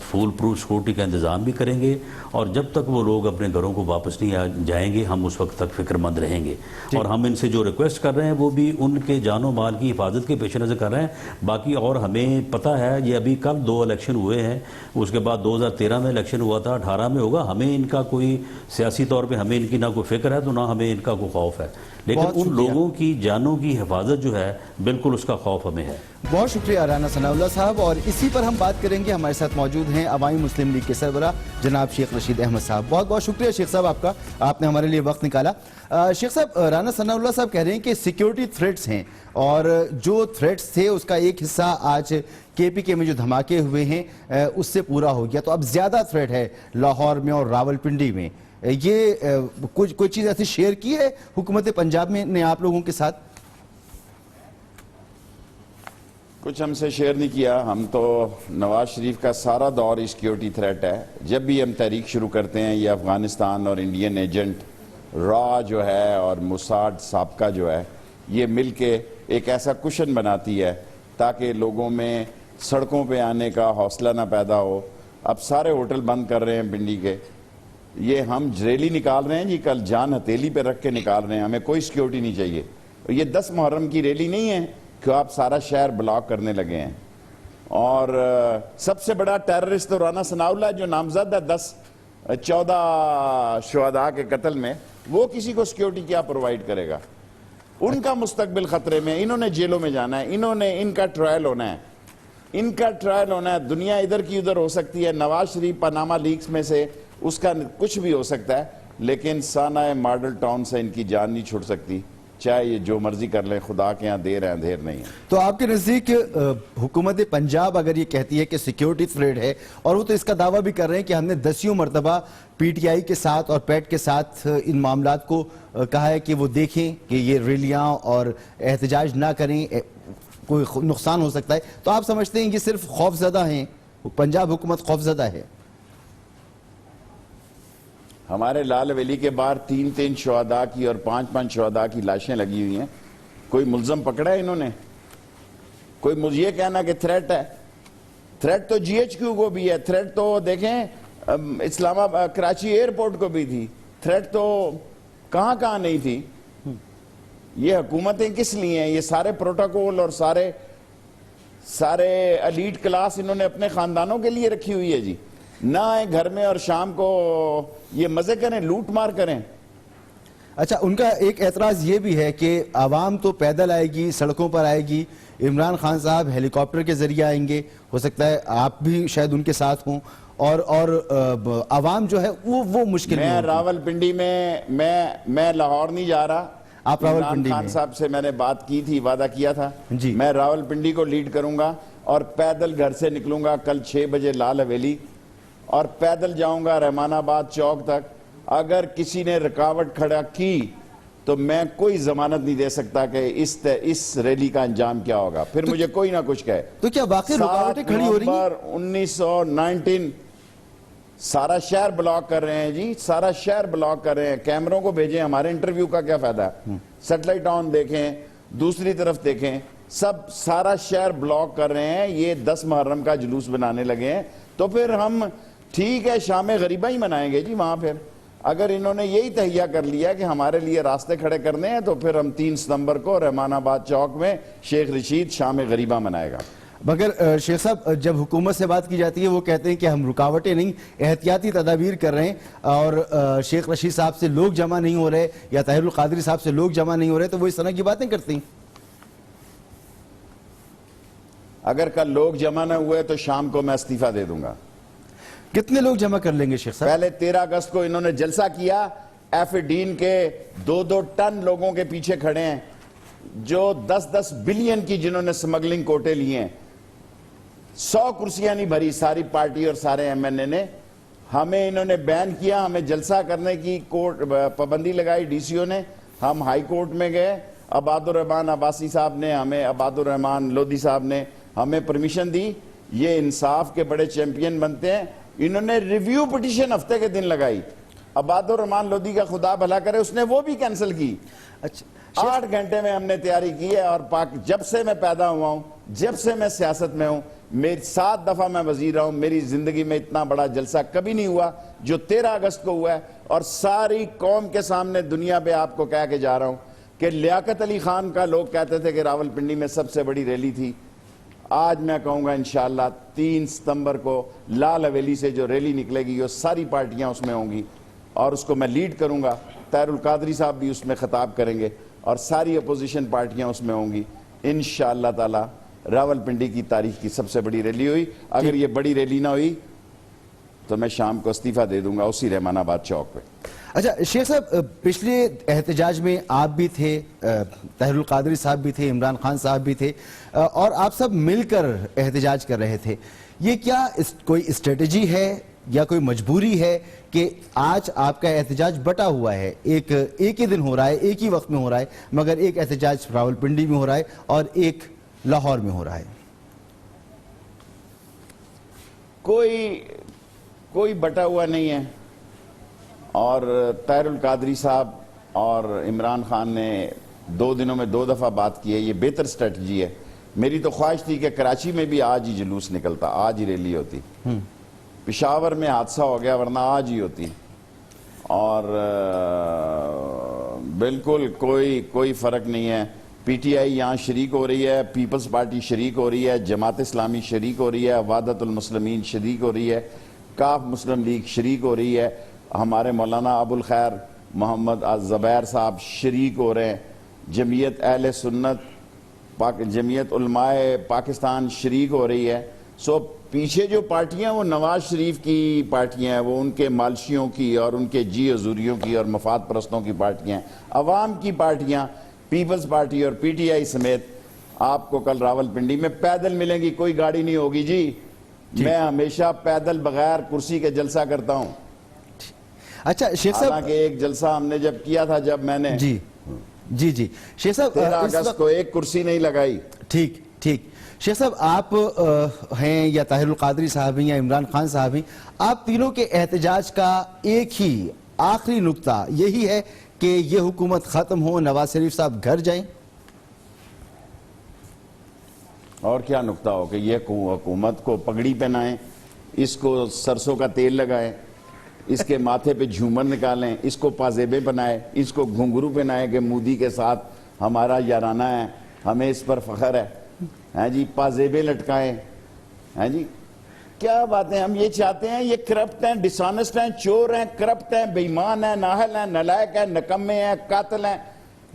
فول پروف سیکورٹی کا انتظام بھی کریں گے، اور جب تک وہ لوگ اپنے گھروں کو واپس نہیں جائیں گے ہم اس وقت تک فکر مند رہیں گے. اور ہم ان سے جو ریکویسٹ کر رہے ہیں وہ بھی ان کے جان و مال کی حفاظت کے پیش نظر کر رہے ہیں. باقی اور ہمیں پتہ ہے یہ ابھی کل 2 الیکشن ہوئے ہیں، اس کے بعد 2013 میں الیکشن ہوا تھا، 18 میں ہوگا. ہمیں ان کا کوئی سیاسی طور پہ ہمیں ان کی نہ کوئی فکر ہے تو نہ ہمیں ان کا کوئی خوف ہے، لیکن ان لوگوں کی جانوں کی حفاظت جو ہے بالکل اس کا خوف ہمیں ہے. بہت شکریہ رانا ثناء اللہ صاحب. اور اسی پر ہم بات کریں گے، ہمارے ساتھ موجود ہیں عوامی مسلم لیگ کے سربراہ جناب شیخ رشید احمد صاحب. بہت بہت شکریہ شیخ صاحب آپ کا، آپ نے ہمارے لیے وقت نکالا. شیخ صاحب، رانا ثناء اللہ صاحب کہہ رہے ہیں کہ سیکیورٹی تھریٹس ہیں، اور جو تھریٹس تھے اس کا ایک حصہ آج کے پی کے میں جو دھماکے ہوئے ہیں اس سے پورا ہو گیا، تو اب زیادہ تھریٹ ہے لاہور میں اور راولپنڈی میں. یہ کوئی چیز ایسی شیئر کی ہے حکومت پنجاب میں نے آپ لوگوں کے ساتھ؟ کچھ ہم سے شیئر نہیں کیا. ہم تو نواز شریف کا سارا دور ہی سیکیورٹی تھریٹ ہے. جب بھی ہم تحریک شروع کرتے ہیں یہ افغانستان اور انڈین ایجنٹ را جو ہے اور موساد سابقہ جو ہے یہ مل کے ایک ایسا کشن بناتی ہے تاکہ لوگوں میں سڑکوں پہ آنے کا حوصلہ نہ پیدا ہو. اب سارے ہوٹل بند کر رہے ہیں پنڈی کے. یہ ہم ریلی نکال رہے ہیں جی، کل جان ہتھیلی پہ رکھ کے نکال رہے ہیں، ہمیں کوئی سیکیورٹی نہیں چاہیے. یہ 10 محرم کی ریلی نہیں ہے کہ آپ سارا شہر بلاک کرنے لگے ہیں. اور سب سے بڑا ٹیررسٹ تو رانا ثناء اللہ جو نامزد ہے 14 شہداء کے قتل میں، وہ کسی کو سیکیورٹی کیا پرووائڈ کرے گا؟ ان کا مستقبل خطرے میں، انہوں نے جیلوں میں جانا ہے، ان کا ٹرائل ہونا ہے، ان کا ٹرائل ہونا ہے. دنیا ادھر کی ادھر ہو سکتی ہے، نواز شریف پاناما لیکس میں سے اس کا کچھ بھی ہو سکتا ہے، لیکن سانحہ ماڈل ٹاؤن سے ان کی جان نہیں چھوٹ سکتی. چاہے یہ جو مرضی کر لیں، خدا کے ہاں دیر ہے اندھیر نہیں ہے۔ تو آپ کے نزدیک حکومت پنجاب اگر یہ کہتی ہے کہ سیکیورٹی تھریٹ ہے، اور وہ تو اس کا دعویٰ بھی کر رہے ہیں کہ ہم نے 10 مرتبہ پی ٹی آئی کے ساتھ اور پیٹ کے ساتھ ان معاملات کو کہا ہے کہ وہ دیکھیں کہ یہ ریلیاں اور احتجاج نہ کریں، کوئی نقصان ہو سکتا ہے، تو آپ سمجھتے ہیں کہ صرف خوف زدہ ہیں، پنجاب حکومت خوف زدہ ہے؟ ہمارے لال ویلی کے باہر 3 شہداء کی اور 5 شہداء کی لاشیں لگی ہوئی ہیں، کوئی ملزم پکڑا ہے انہوں نے؟ کوئی مجھے یہ کہنا کہ تھریٹ ہے، تھریٹ تو جی ایچ کیو کو بھی ہے، تھریٹ تو دیکھیں اسلام آباد کراچی ایئرپورٹ کو بھی تھی، تھریٹ تو کہاں نہیں تھی۔ یہ حکومتیں کس لیے ہیں؟ یہ سارے پروٹوکول اور سارے ایلیٹ کلاس انہوں نے اپنے خاندانوں کے لیے رکھی ہوئی ہے جی۔ نہ آئیں گھر میں اور شام کو یہ مزے کریں، لوٹ مار کریں۔ اچھا، ان کا ایک اعتراض یہ بھی ہے کہ عوام تو پیدل آئے گی، سڑکوں پر آئے گی، عمران خان صاحب ہیلی کاپٹر کے ذریعے آئیں گے، ہو سکتا ہے آپ بھی شاید ان کے ساتھ ہوں، اور عوام جو ہے وہ مشکل میں راول پنڈی میں لاہور نہیں جا رہا۔ آپ راول عمران پنڈی خان صاحب سے میں نے بات کی تھی، وعدہ کیا تھا، میں راول پنڈی کو لیڈ کروں گا اور پیدل گھر سے نکلوں گا کل 6 بجے لال حویلی، اور پیدل جاؤں گا رحمان آباد چوک تک۔ اگر کسی نے رکاوٹ کھڑا کی تو میں کوئی ضمانت نہیں دے سکتا کہ اس ریلی کا انجام کیا ہوگا، پھر مجھے کوئی نہ کچھ کہے۔ تو کیا واقعی رکاوٹیں کھڑی ہو رہی ہیں؟ 1919 سارا شہر بلاک کر رہے ہیں جی، سارا شہر بلاک کر رہے ہیں۔ کیمروں کو بھیجیں، ہمارے انٹرویو کا کیا فائدہ ہے؟ سیٹلائٹ آن دیکھیں، دوسری طرف دیکھیں، سارا شہر بلاک کر رہے ہیں۔ یہ 10 محرم کا جلوس بنانے لگے ہیں، تو پھر ہم ٹھیک ہے شام غریبہ ہی منائیں گے جی وہاں۔ پھر اگر انہوں نے یہی تہیہ کر لیا کہ ہمارے لیے راستے کھڑے کرنے ہیں، تو پھر ہم 3 ستمبر کو رحمان آباد چوک میں شیخ رشید شام غریبہ منائے گا۔ مگر شیخ صاحب، جب حکومت سے بات کی جاتی ہے وہ کہتے ہیں کہ ہم رکاوٹیں نہیں، احتیاطی تدابیر کر رہے ہیں، اور شیخ رشید صاحب سے لوگ جمع نہیں ہو رہے یا طاہر القادری صاحب سے لوگ جمع نہیں ہو رہے، تو وہ اس طرح کی باتیں کرتے ہیں۔ اگر کل لوگ جمع نہ ہوئے تو شام کو میں استعفیٰ دے دوں گا۔ کتنے لوگ جمع کر لیں گے شیخ صاحب؟ پہلے 13 اگست کو انہوں نے جلسہ کیا، ایف ڈین کے 2 ٹن لوگوں کے پیچھے کھڑے ہیں، جو 10 بلین کی جنہوں نے سمگلنگ کوٹے لیے ہیں۔ 100 کرسیاں نہیں بھری ساری پارٹی اور سارے ایم این اے نے۔ ہمیں انہوں نے بین کیا، ہمیں جلسہ کرنے کی پابندی لگائی ڈی سی او نے۔ ہم ہائی کورٹ میں گئے، عباد الرحمان عباسی صاحب نے ہمیں، عباد الرحمان لودھی صاحب نے ہمیں پرمیشن دی۔ یہ انصاف کے بڑے چیمپئن بنتے ہیں۔ انہوں نے ریویو پٹیشن ہفتے کے دن لگائی، عباد الرحمان لودھی کا خدا بھلا کرے، اس نے وہ بھی کینسل کی۔ 8 گھنٹے میں ہم نے تیاری کی ہے، اور جب سے میں پیدا ہوا ہوں، جب سے میں سیاست میں ہوں، 7 دفعہ میں وزیر رہا ہوں، میری زندگی میں اتنا بڑا جلسہ کبھی نہیں ہوا جو 13 اگست کو ہوا ہے۔ اور ساری قوم کے سامنے دنیا پہ آپ کو کہہ کے جا رہا ہوں کہ لیاقت علی خان کا لوگ کہتے تھے کہ راول پنڈی میں سب سے بڑی ریلی تھی، آج میں کہوں گا انشاءاللہ 3 ستمبر کو لال حویلی سے جو ریلی نکلے گی وہ ساری پارٹیاں اس میں ہوں گی، اور اس کو میں لیڈ کروں گا۔ طاہر القادری صاحب بھی اس میں خطاب کریں گے، اور ساری اپوزیشن پارٹیاں اس میں ہوں گی۔ انشاءاللہ تعالی راول پنڈی کی تاریخ کی سب سے بڑی ریلی ہوئی۔ اگر یہ بڑی ریلی نہ ہوئی تو میں شام کو استعفیٰ دے دوں گا اسی رحمان آباد چوک پہ۔ اچھا شیخ صاحب، پچھلے احتجاج میں آپ بھی تھے، طاہر القادری صاحب بھی تھے، عمران خان صاحب بھی تھے، اور آپ سب مل کر احتجاج کر رہے تھے۔ یہ کیا کوئی اسٹریٹجی ہے یا کوئی مجبوری ہے کہ آج آپ کا احتجاج بٹا ہوا ہے؟ ایک ہی دن ہو رہا ہے، ایک ہی وقت میں ہو رہا ہے، مگر ایک احتجاج راول پنڈی میں ہو رہا ہے اور ایک لاہور میں ہو رہا ہے۔ کوئی بٹا ہوا نہیں ہے، اور طاہر القادری صاحب اور عمران خان نے 2 دنوں میں 2 دفعہ بات کی ہے، یہ بہتر اسٹریٹجی ہے۔ میری تو خواہش تھی کہ کراچی میں بھی آج ہی جلوس نکلتا، آج ہی ریلی ہوتی۔ پشاور میں حادثہ ہو گیا، ورنہ آج ہی ہوتی۔ اور بالکل کوئی فرق نہیں ہے۔ پی ٹی آئی یہاں شریک ہو رہی ہے، پیپلز پارٹی شریک ہو رہی ہے، جماعت اسلامی شریک ہو رہی ہے، وحدت المسلمین شریک ہو رہی ہے، کاف مسلم لیگ شریک ہو رہی ہے، ہمارے مولانا ابو الخیر محمد زبیر صاحب شریک ہو رہے ہیں، جمعیت اہل سنت، جمعیت علماء پاکستان شریک ہو رہی ہے۔ پیچھے جو پارٹیاں وہ نواز شریف کی پارٹیاں ہیں، وہ ان کے مالشیوں کی اور ان کے جی حضوریوں کی اور مفاد پرستوں کی پارٹیاں ہیں۔ عوام کی پارٹیاں پیپلز پارٹی اور پی ٹی آئی سمیت آپ کو کل راولپنڈی میں پیدل ملیں گی, کوئی گاڑی نہیں ہوگی جی. میں ہمیشہ پیدل بغیر کرسی کے جلسہ کرتا ہوں. اچھا شیخ صاحب, حالانکہ ایک جلسہ ہم نے جب کیا تھا, جب میں نے جی شیخ صاحب 13 اگست کو ایک کرسی نہیں لگائی. ٹھیک شیخ صاحب, آپ ہیں یا طاہر القادری صاحب ہیں یا عمران خان صاحب ہیں, آپ تینوں کے احتجاج کا ایک ہی آخری نقطہ یہی ہے کہ یہ حکومت ختم ہو, نواز شریف صاحب گھر جائیں. اور کیا نقطہ ہو کہ یہ حکومت کو پگڑی پہنائیں, اس کو سرسوں کا تیل لگائیں, اس کے ماتھے پہ جھومر نکالیں, اس کو پازیبے بنائیں, اس کو گھنگرو پہنائیں کہ مودی کے ساتھ ہمارا یارانہ ہے, ہمیں اس پر فخر ہے. ہاں جی, پازیبے لٹکائیں. ہاں جی, کیا باتیں. ہم یہ چاہتے ہیں, یہ کرپٹ ہیں, ڈسانسٹ ہیں, چور ہیں, کرپٹ ہیں, بے ایمان ہیں, نااہل ہیں, نالائق ہیں, نکمے ہیں, قاتل ہیں,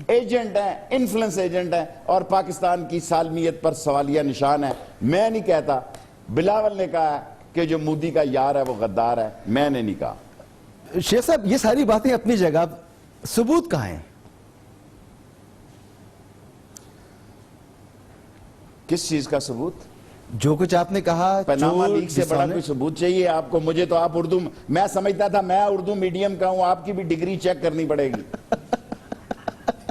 ایجنٹ ہیں, انفلوئنس ایجنٹ ہیں, اور پاکستان کی سالمیت پر سوالیہ نشان ہے. میں نہیں کہتا, بلاول نے کہا ہے کہ جو مودی کا یار ہے وہ غدار ہے, میں نے نہیں کہا. شیخ صاحب یہ ساری باتیں اپنی جگہ, ثبوت کہاں ہیں؟ کس چیز کا ثبوت؟ جو کچھ آپ نے کہا, پاناما لیک سے بڑا کوئی ثبوت چاہیے آپ کو؟ مجھے تو آپ اردو, میں سمجھتا تھا میں اردو میڈیم کا ہوں, آپ کی بھی ڈگری چیک کرنی پڑے گی.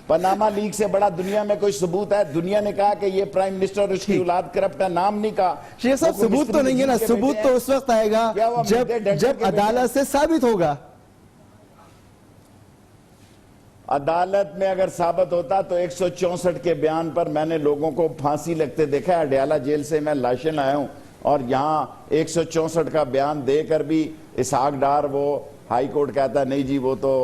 پاناما لیک سے بڑا دنیا میں کوئی ثبوت ہے؟ دنیا نے کہا کہ یہ پرائم منسٹر اور اس کی اولاد کرپٹ ہے, نام نہیں کہا. شیخ صاحب ثبوت تو نہیں ہے نا, ثبوت تو اس وقت آئے گا جب عدالت سے ثابت ہوگا. عدالت میں اگر ثابت ہوتا تو 164 کے بیان پر میں نے لوگوں کو پھانسی لگتے دیکھا ہے. اڈیالہ جیل سے میں لاشیں لایا ہوں, اور یہاں 164 کا بیان دے کر بھی اسحاق ڈار وہ ہائی کورٹ کہتا ہے نہیں جی وہ تو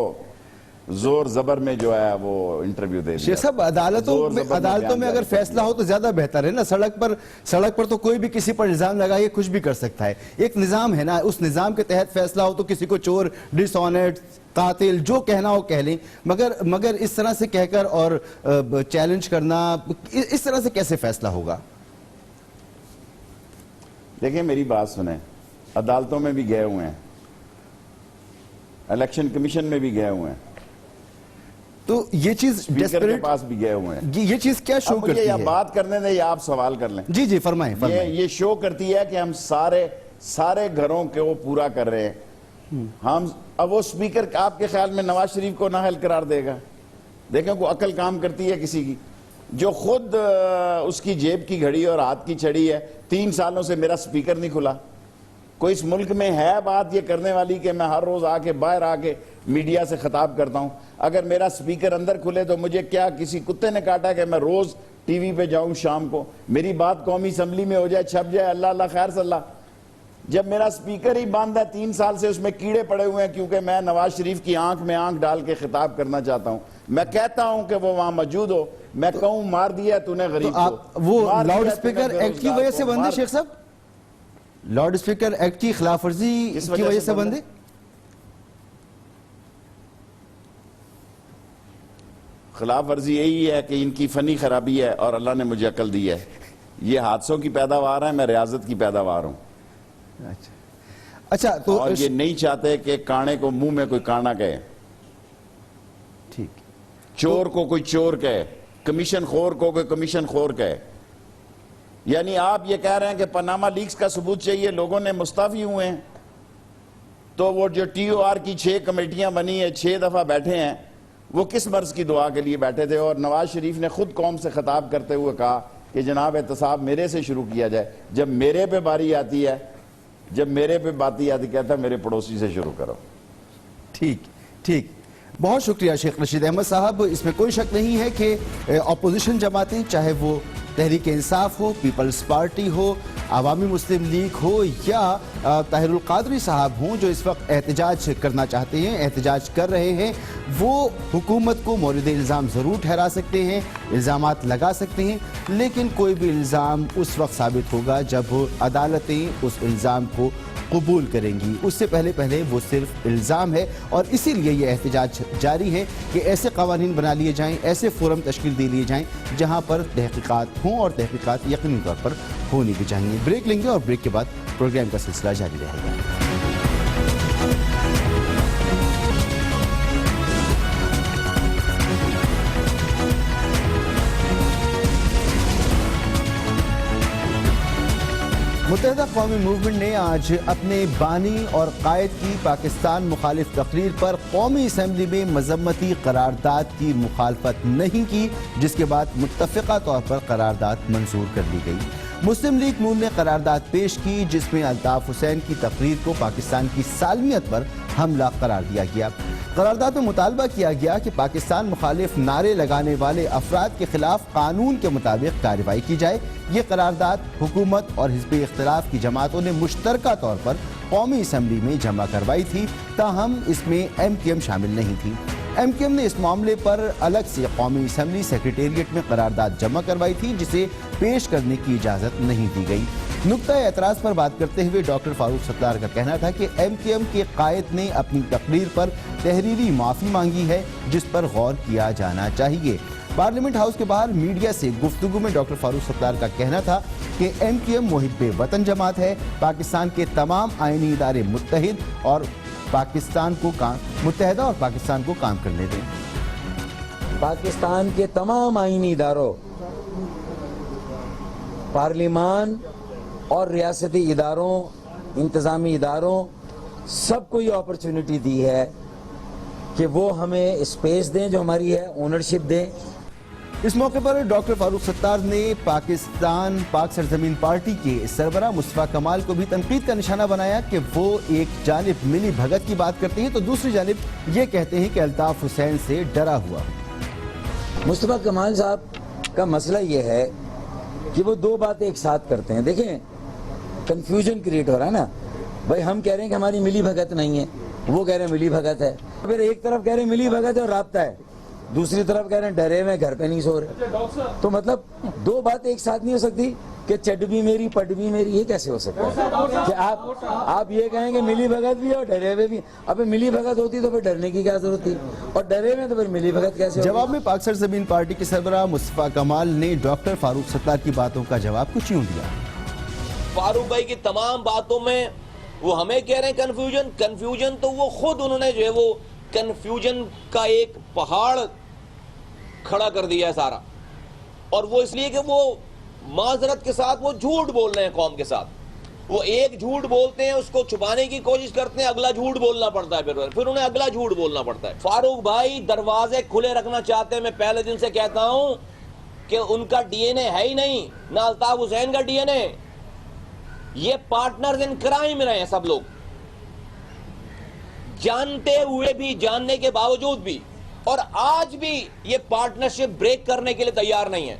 زور زبر میں جو ہے وہ انٹرویو دے دیا. شیخ صاحب عدالتوں میں اگر فیصلہ ہو تو زیادہ بہتر ہے نا. سڑک پر تو کوئی بھی کسی پر الزام لگائے کچھ بھی کر سکتا ہے. ایک نظام ہے نا, اس نظام کے تحت فیصلہ ہو تو کسی کو چور, ڈس آنیسٹ, قاتل, جو کہنا ہو کہہ لیں, مگر اس طرح سے کہہ کر اور چیلنج کرنا, اس طرح سے کیسے فیصلہ ہوگا؟ دیکھیں میری بات سنیں, عدالتوں میں بھی گئے ہوئے ہیں, الیکشن کمیشن میں بھی گئے ہوئے ہیں, تو یہ چیز اسپیکر کے پاس بھی گئے ہوئے ہیں. یہ چیز کیا شو کرتی ہے؟ بات کرنے دیں یا آپ سوال کر لیں. جی فرمائیں. یہ شو کرتی ہے کہ ہم سارے گھروں کے وہ پورا کر رہے ہیں. ہم اب وہ اسپیکر آپ کے خیال میں نواز شریف کو نااہل قرار دے گا؟ دیکھیں کوئی عقل کام کرتی ہے کسی کی, جو خود اس کی جیب کی گھڑی اور ہاتھ کی چھڑی ہے. 3 سالوں سے میرا اسپیکر نہیں کھلا. کوئی اس ملک میں ہے بات یہ کرنے والی کہ میں ہر روز آ کے باہر آ کے میڈیا سے خطاب کرتا ہوں؟ اگر میرا اسپیکر اندر کھلے تو مجھے کیا کسی کتے نے کاٹا کہ میں روز ٹی وی پہ جاؤں شام کو, میری بات قومی اسمبلی میں ہو جائے, چھپ جائے, اللہ اللہ خیر صلی اللہ. جب میرا اسپیکر ہی بند ہے 3 سال سے, اس میں کیڑے پڑے ہوئے ہیں کیونکہ میں نواز شریف کی آنکھ میں آنکھ ڈال کے خطاب کرنا چاہتا ہوں. میں کہتا ہوں کہ وہ وہاں موجود ہو, میں کہوں مار دیا تو نے غریب کو. وہ لاؤڈ اسپیکر ایکٹ کی وجہ سے بندے شیخ صاحب, لاؤڈ اسپیکر ایکٹ کی خلاف ورزی کی وجہ سے بندے؟ خلاف ورزی یہی ہے کہ ان کی فنی خرابی ہے اور اللہ نے مجھے عقل دی ہے. یہ حادثوں کی پیداوار ہے, میں ریاضت کی پیداوار ہوں. اچھا تو اور یہ نہیں چاہتے کہ کانے کو منہ میں کوئی کانا کہے, ٹھیک, چور کو کوئی چور کہے, کمیشن خور کو کوئی کمیشن خور کہے. یعنی آپ یہ کہہ رہے ہیں کہ پاناما لیکس کا ثبوت چاہیے, لوگوں نے مستعفی ہوئے ہیں, تو وہ جو ٹی او آر کی 6 کمیٹیاں بنی ہیں, 6 دفعہ بیٹھے ہیں, وہ کس مرض کی دعا کے لیے بیٹھے تھے؟ اور نواز شریف نے خود قوم سے خطاب کرتے ہوئے کہا کہ جناب احتساب میرے سے شروع کیا جائے. جب میرے پہ باری آتی ہے, کہتا ہے میرے پڑوسی سے شروع کرو. ٹھیک, بہت شکریہ شیخ رشید احمد صاحب. اس میں کوئی شک نہیں ہے کہ اپوزیشن جماعتیں, چاہے وہ تحریک انصاف ہو, پیپلز پارٹی ہو, عوامی مسلم لیگ ہو یا طاہر القادری صاحب ہوں, جو اس وقت احتجاج کرنا چاہتے ہیں, احتجاج کر رہے ہیں, وہ حکومت کو مورد الزام ضرور ٹھہرا سکتے ہیں, الزامات لگا سکتے ہیں, لیکن کوئی بھی الزام اس وقت ثابت ہوگا جب عدالتیں اس الزام کو قبول کریں گی. اس سے پہلے وہ صرف الزام ہے, اور اسی لیے یہ احتجاج جاری ہے کہ ایسے قوانین بنا لیے جائیں, ایسے فورم تشکیل دے لیے جائیں جہاں پر تحقیقات ہوں, اور تحقیقات یقینی طور پر ہونی بھی چاہیے. بریک لیں گے اور بریک کے بعد پروگرام کا سلسلہ جاری رہے گا. متحدہ قومی موومنٹ نے آج اپنے بانی اور قائد کی پاکستان مخالف تقریر پر قومی اسمبلی میں مذمتی قرارداد کی مخالفت نہیں کی، جس کے بعد متفقہ طور پر قرارداد منظور کر لی گئی۔ مسلم لیگ نون نے قرارداد پیش کی جس میں الطاف حسین کی تقریر کو پاکستان کی سالمیت پر حملہ قرار دیا گیا۔ قرارداد میں مطالبہ کیا گیا کہ پاکستان مخالف نعرے لگانے والے افراد کے خلاف قانون کے مطابق کارروائی کی جائے۔ یہ قرارداد حکومت اور حزب اختلاف کی جماعتوں نے مشترکہ طور پر قومی اسمبلی میں جمع کروائی تھی، تاہم اس میں ایم کیو ایم شامل نہیں تھی۔ ایم کیو ایم نے اس معاملے پر الگ سے قومی اسمبلی سیکریٹریٹ میں قرارداد جمع کروائی تھی، جسے پیش کرنے کی اجازت نہیں دی گئی۔ نقطہ اعتراض پر بات کرتے ہوئے ڈاکٹر فاروق ستار کا کہنا تھا کہ ایم کیو ایم کے قائد نے اپنی تقریر پر تحریری معافی مانگی ہے، جس پر غور کیا جانا چاہیے۔ پارلیمنٹ ہاؤس کے باہر میڈیا سے گفتگو میں ڈاکٹر فاروق ستار کا کہنا تھا کہ ایم کیو ایم محب وطن جماعت ہے، پاکستان کے تمام آئینی ادارے متحدہ اور پاکستان کو کام کرنے دیں۔ پاکستان کے تمام آئینی اداروں، پارلیمان اور ریاستی اداروں، انتظامی اداروں، سب کو یہ اپرچونٹی دی ہے کہ وہ ہمیں اسپیس دیں جو ہماری ہے، اونرشپ دیں۔ اس موقع پر ڈاکٹر فاروق ستار نے پاکستان پاک سرزمین پارٹی کے سربراہ مصطفیٰ کمال کو بھی تنقید کا نشانہ بنایا کہ وہ ایک جانب ملی بھگت کی بات کرتے ہیں تو دوسری جانب یہ کہتے ہیں کہ الطاف حسین سے ڈرا ہوا۔ مصطفیٰ کمال صاحب کا مسئلہ یہ ہے کہ وہ دو باتیں ایک ساتھ کرتے ہیں۔ دیکھیں، کنفیوژن کریٹ ہو رہا ہے نا، بھائی ہم کہہ رہے ہیں کہ ہماری ملی بھگت نہیں ہے، وہ کہہ رہے ہیں ملی بھگت ہے، پھر ایک طرف کہہ رہے ہیں ملی بھگت ہے اور رابطہ ہے، دوسری طرف کہہ رہے ہیں ڈرے ہوئے گھر پہ نہیں سو رہے۔ تو مطلب دو باتیں ایک ساتھ نہیں ہو سکتی کہ چڈ بھی میری پٹ بھی میری، یہ کیسے ہو سکتا ہے کہ آپ یہ کہیں کہ ملی بھگت بھی اور ڈرے ہوئے بھی؟ اب ملی بھگت ہوتی تو پھر ڈرنے کی کیا ضرورت تھی، اور ڈرے ہوئے تو پھر ملی بھگت کیسے ہوتی؟ جواب میں پاک سرزمین پارٹی کے سربراہ مصطفیٰ کمال نے ڈاکٹر فاروق ستار کی باتوں کا جواب کچھ یوں دیا۔ فاروق بھائی کی تمام باتوں میں وہ ہمیں کہہ رہے ہیں کنفیوژن تو وہ خود انہوں نے جو ہے وہ کنفیوژن کا ایک پہاڑ کھڑا کر دیا ہے سارا، اور وہ اس لیے کہ وہ معذرت کے ساتھ وہ جھوٹ بول رہے ہیں قوم کے ساتھ۔ وہ ایک جھوٹ بولتے ہیں، اس کو چھپانے کی کوشش کرتے ہیں، اگلا جھوٹ بولنا پڑتا ہے، پھر انہیں اگلا جھوٹ بولنا پڑتا ہے۔ فاروق بھائی دروازے کھلے رکھنا چاہتے ہیں، میں پہلے دن سے کہتا ہوں کہ ان کا ڈی این اے ہے ہی نہیں، نہ الطاف حسین کا ڈی این اے، یہ پارٹنرز ان کرائم رہے ہیں سب لوگ، جانتے ہوئے بھی، جاننے کے باوجود بھی، اور آج بھی یہ پارٹنرشپ بریک کرنے کے لیے تیار نہیں ہے،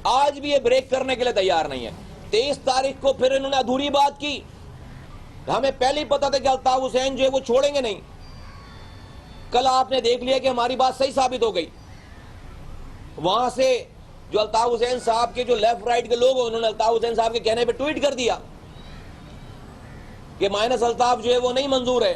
آج بھی یہ بریک کرنے کے لیے تیار نہیں ہے۔ 23 تاریخ کو پھر انہوں نے ادھوری بات کی، ہمیں پہلے ہی پتا تھا کہ الطاف حسین جو ہے وہ چھوڑیں گے نہیں، کل آپ نے دیکھ لیا کہ ہماری بات صحیح ثابت ہو گئی۔ وہاں سے جو الطاف حسین صاحب کے جو لیفٹ رائٹ کے لوگ ہیں، انہوں نے الطاف حسین صاحب کے کہنے پہ ٹویٹ کر دیا کہ مائنس الطاف جو ہے وہ نہیں منظور ہے۔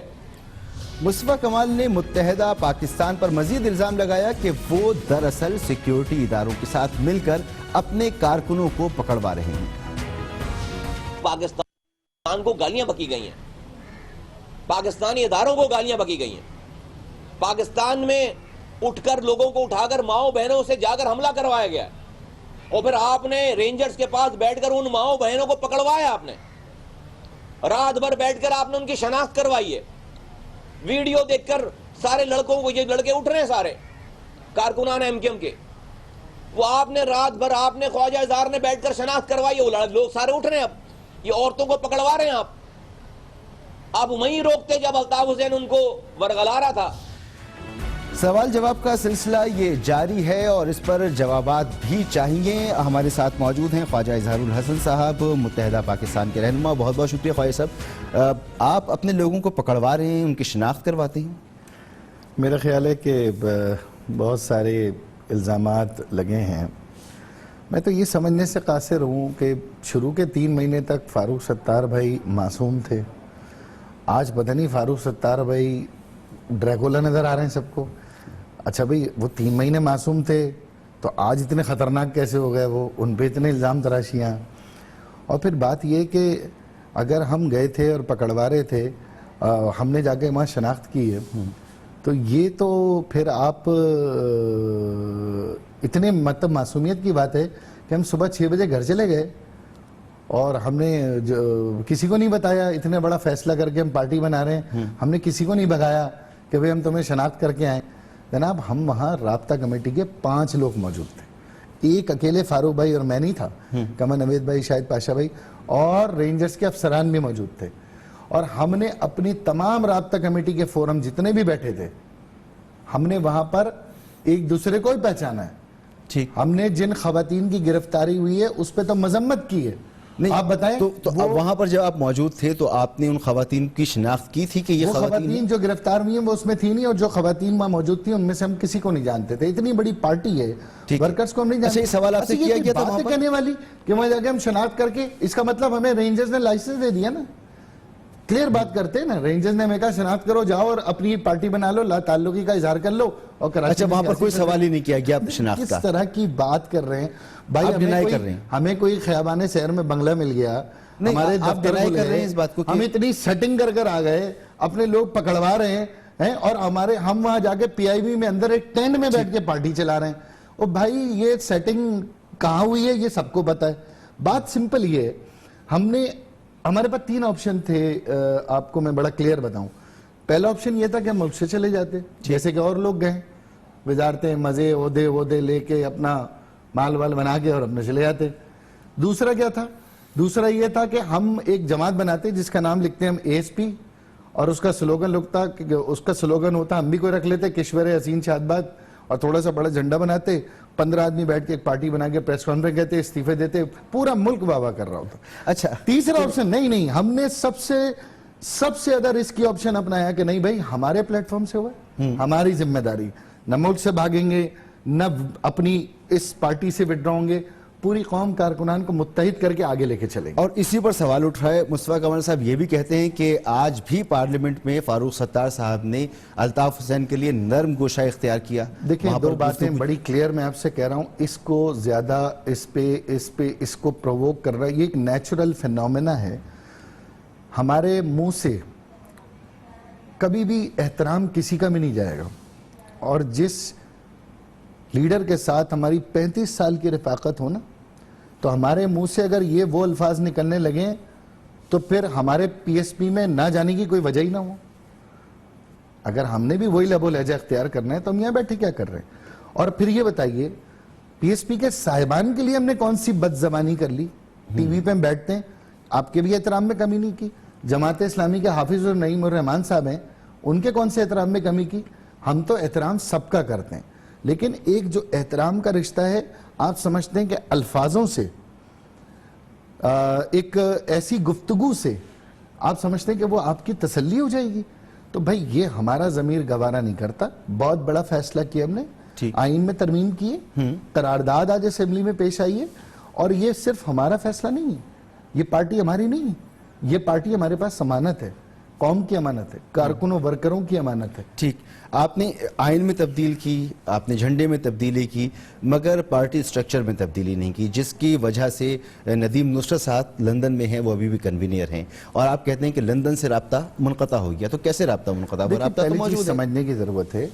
مصطفیٰ کمال نے متحدہ پاکستان پر مزید الزام لگایا کہ وہ دراصل سیکیورٹی اداروں کے ساتھ مل کر اپنے کارکنوں کو پکڑوا رہے ہیں۔ پاکستان کو گالیاں بکی گئی ہیں، پاکستانی اداروں کو گالیاں بکی گئی ہیں، پاکستان میں اٹھ کر لوگوں کو اٹھا کر ماؤں بہنوں سے جا کر حملہ کروایا گیا، اور پھر آپ نے رینجرز کے پاس بیٹھ کر ان ماؤں بہنوں کو پکڑوایا، آپ نے رات بھر بیٹھ کر آپ نے ان کی شناخت کروائی ہے۔ ویڈیو دیکھ کر سارے لڑکوں کو، یہ لڑکے اٹھ رہے ہیں سارے کارکنان ایم کیو ایم کے، وہ آپ نے رات بھر آپ نے خواجہ اظہار نے بیٹھ کر شناخت کروائی ہے، وہ لوگ سارے اٹھ رہے ہیں، اب یہ عورتوں کو پکڑوا رہے ہیں آپ وہیں روکتے جب الطاف حسین ان کو ورغلا رہا تھا۔ سوال جواب کا سلسلہ یہ جاری ہے اور اس پر جوابات بھی چاہیے۔ ہمارے ساتھ موجود ہیں خواجہ اظہار الحسن صاحب، متحدہ پاکستان کے رہنما۔ بہت بہت شکریہ خواجہ صاحب، آپ اپنے لوگوں کو پکڑوا رہے ہیں، ان کی شناخت کرواتے ہیں؟ میرا خیال ہے کہ بہت سارے الزامات لگے ہیں، میں تو یہ سمجھنے سے قاصر ہوں کہ شروع کے 3 مہینے تک فاروق ستار بھائی معصوم تھے، آج پتہ نہیں فاروق ستار بھائی ڈریکولا نظر آ رہے ہیں سب کو۔ اچھا بھئی، وہ 3 مہینے معصوم تھے تو آج اتنے خطرناک کیسے ہو گئے؟ وہ ان پہ اتنے الزام تراشیاں۔ اور پھر بات یہ کہ اگر ہم گئے تھے اور پکڑوا رہے تھے، ہم نے جا کے وہاں شناخت کی ہے، تو یہ تو پھر آپ اتنے مطلب معصومیت کی بات ہے کہ ہم صبح 6 بجے گھر چلے گئے اور ہم نے کسی کو نہیں بتایا، اتنے بڑا فیصلہ کر کے ہم پارٹی بنا رہے ہیں، ہم نے کسی کو نہیں بھگایا کہ بھئی ہم تمہیں شناخت کر کے آئیں. جناب ہم وہاں رابطہ کمیٹی کے 5 لوگ موجود تھے، ایک اکیلے فاروق بھائی اور میں نہیں تھا، کمر نوید بھائی، شاہد پاشا بھائی اور رینجرز کے افسران بھی موجود تھے. اور ہم نے اپنی تمام رابطہ کمیٹی کے فورم جتنے بھی بیٹھے تھے، ہم نے وہاں پر ایک دوسرے کو ہی پہچانا ہے. ہم نے جن خواتین کی گرفتاری ہوئی ہے اس پہ تو مذمت کی ہے. آپ بتائیں تو وہاں پر جب آپ موجود تھے تو آپ نے ان خواتین کی شناخت کی تھی کہ یہ خواتین جو گرفتار ہوئی ہیں وہ اس میں تھی نہیں، اور جو خواتین وہاں موجود تھیں ان میں سے ہم کسی کو نہیں جانتے تھے. اتنی بڑی پارٹی ہے، ورکرز کو ہم نہیں جانتے. یہ سوال آپ سے کیا گیا تھا باتیں کہنے والی کہ وہاں جا کے ہم شناخت کر کے، اس کا مطلب ہمیں رینجرز نے لائسنس دے دیا نا. کلیئر بات کرتے ہیں نا، رینجرز نے ہمیں کہا شناخت کرو، جاؤ اور اپنی پارٹی بنا لو، لا تعلقی کا اظہار کر لو. اور اچھا وہاں پر کوئی سوال ہی نہیں کیا گیا شناخت کا؟ کس طرح کی بات کر رہے ہیں بھائی؟ ہمیں کوئی خیابان شہر میں بنگلہ مل گیا، ہمارے دفتر کھلے ہیں، ہم اتنی سیٹنگ کر آ گئے، اپنے لوگ پکڑوا رہے ہیں، اور ہم وہاں جا کے پی آئی بی میں اندر ایک ٹینٹ میں بیٹھ کے پارٹی چلا رہے ہیں. اور بھائی یہ سیٹنگ کہاں ہوئی ہے یہ سب کو پتا ہے. بات سمپل یہ ہے، ہمارے پاس 3 آپشن تھے. آپ کو میں بڑا کلیئر بتاؤں. پہلا آپشن یہ تھا کہ ہم ملک سے چلے جاتے جیسے کہ اور لوگ گئے، وزارتیں مزے عہدے لے کے اپنا مال وال بنا کے اور اپنے چلے جاتے. دوسرا کیا تھا؟ دوسرا یہ تھا کہ ہم ایک جماعت بناتے جس کا نام لکھتے ہیں ہم اے ایس پی، اور اس کا سلوگن ہوتا ہم بھی کوئی رکھ لیتے کشور حسین شادباد، اور تھوڑا سا بڑا جھنڈا بناتے، 15 آدمی بیٹھ کے ایک پارٹی بنا کے پریس کانفرنس کہتے، استعفے دیتے، پورا ملک واہ کر رہا ہوتا. اچھا تیسرا آپشن نہیں، ہم نے سب سے زیادہ رسکی آپشن اپنایا کہ نہیں بھائی ہمارے پلیٹ فارم سے ہوا، ہماری ذمہ داری، نہ ملک سے بھاگیں گے، نہ اپنی اس پارٹی سے وڈرا ہوں گے، پوری قوم کارکنان کو متحد کر کے آگے لے کے چلیں گے. اور اسی پر سوال اٹھ رہا ہے، مصطفیٰ کمال صاحب یہ بھی کہتے ہیں کہ آج بھی پارلیمنٹ میں فاروق ستار صاحب نے الطاف حسین کے لیے نرم گوشہ اختیار کیا. دیکھیں 2 باتیں بڑی کلیئر میں آپ سے کہہ رہا ہوں، اس کو زیادہ اس کو پرووک کر رہا ہے، یہ ایک نیچرل فینومینا ہے. ہمارے منہ سے کبھی بھی احترام کسی کا بھی نہیں جائے گا، اور جس لیڈر کے ساتھ ہماری 35 سال کی رفاقت ہو نا، تو ہمارے منہ سے اگر یہ وہ الفاظ نکلنے لگیں تو پھر ہمارے پی ایس پی میں نہ جانے کی کوئی وجہ ہی نہ ہو. اگر ہم نے بھی وہی لب و لہجہ اختیار کرنا ہے تو ہم یہاں بیٹھے کیا کر رہے ہیں؟ اور پھر یہ بتائیے پی ایس پی کے صاحبان کے لیے ہم نے کون سی بد زبانی کر لی؟ ٹی وی پہ ہم بیٹھتے ہیں، آپ کے بھی احترام میں کمی نہیں کی. جماعت اسلامی کے حافظ النعیم الرحمان صاحب ہیں، ان کے کون سے احترام میں کمی کی؟ ہم تو احترام سب کا کرتے ہیں، لیکن ایک جو احترام کا رشتہ ہے، آپ سمجھتے ہیں کہ الفاظوں سے، ایک ایسی گفتگو سے آپ سمجھتے ہیں کہ وہ آپ کی تسلی ہو جائے گی؟ تو بھائی یہ ہمارا ضمیر گوارا نہیں کرتا. بہت بڑا فیصلہ کیا ہم نے، آئین میں ترمیم کی ہے، قرارداد آج اسمبلی میں پیش آئی ہے، اور یہ صرف ہمارا فیصلہ نہیں ہے، یہ پارٹی ہماری نہیں ہے، یہ پارٹی ہمارے پاس امانت ہے، قوم کی امانت ہے، کارکنوں ورکروں کی امانت ہے. ٹھیک، آپ نے آئین میں تبدیل کی، آپ نے جھنڈے میں تبدیلی کی، مگر پارٹی سٹرکچر میں تبدیلی نہیں کی، جس کی وجہ سے ندیم نصرت صاحب لندن میں ہیں، وہ ابھی بھی کنوینئر ہیں، اور آپ کہتے ہیں کہ لندن سے رابطہ منقطع ہو گیا. تو کیسے رابطہ منقطع ہوا؟ رابطہ تو موجود ہے. سمجھنے کی ضرورت ہے،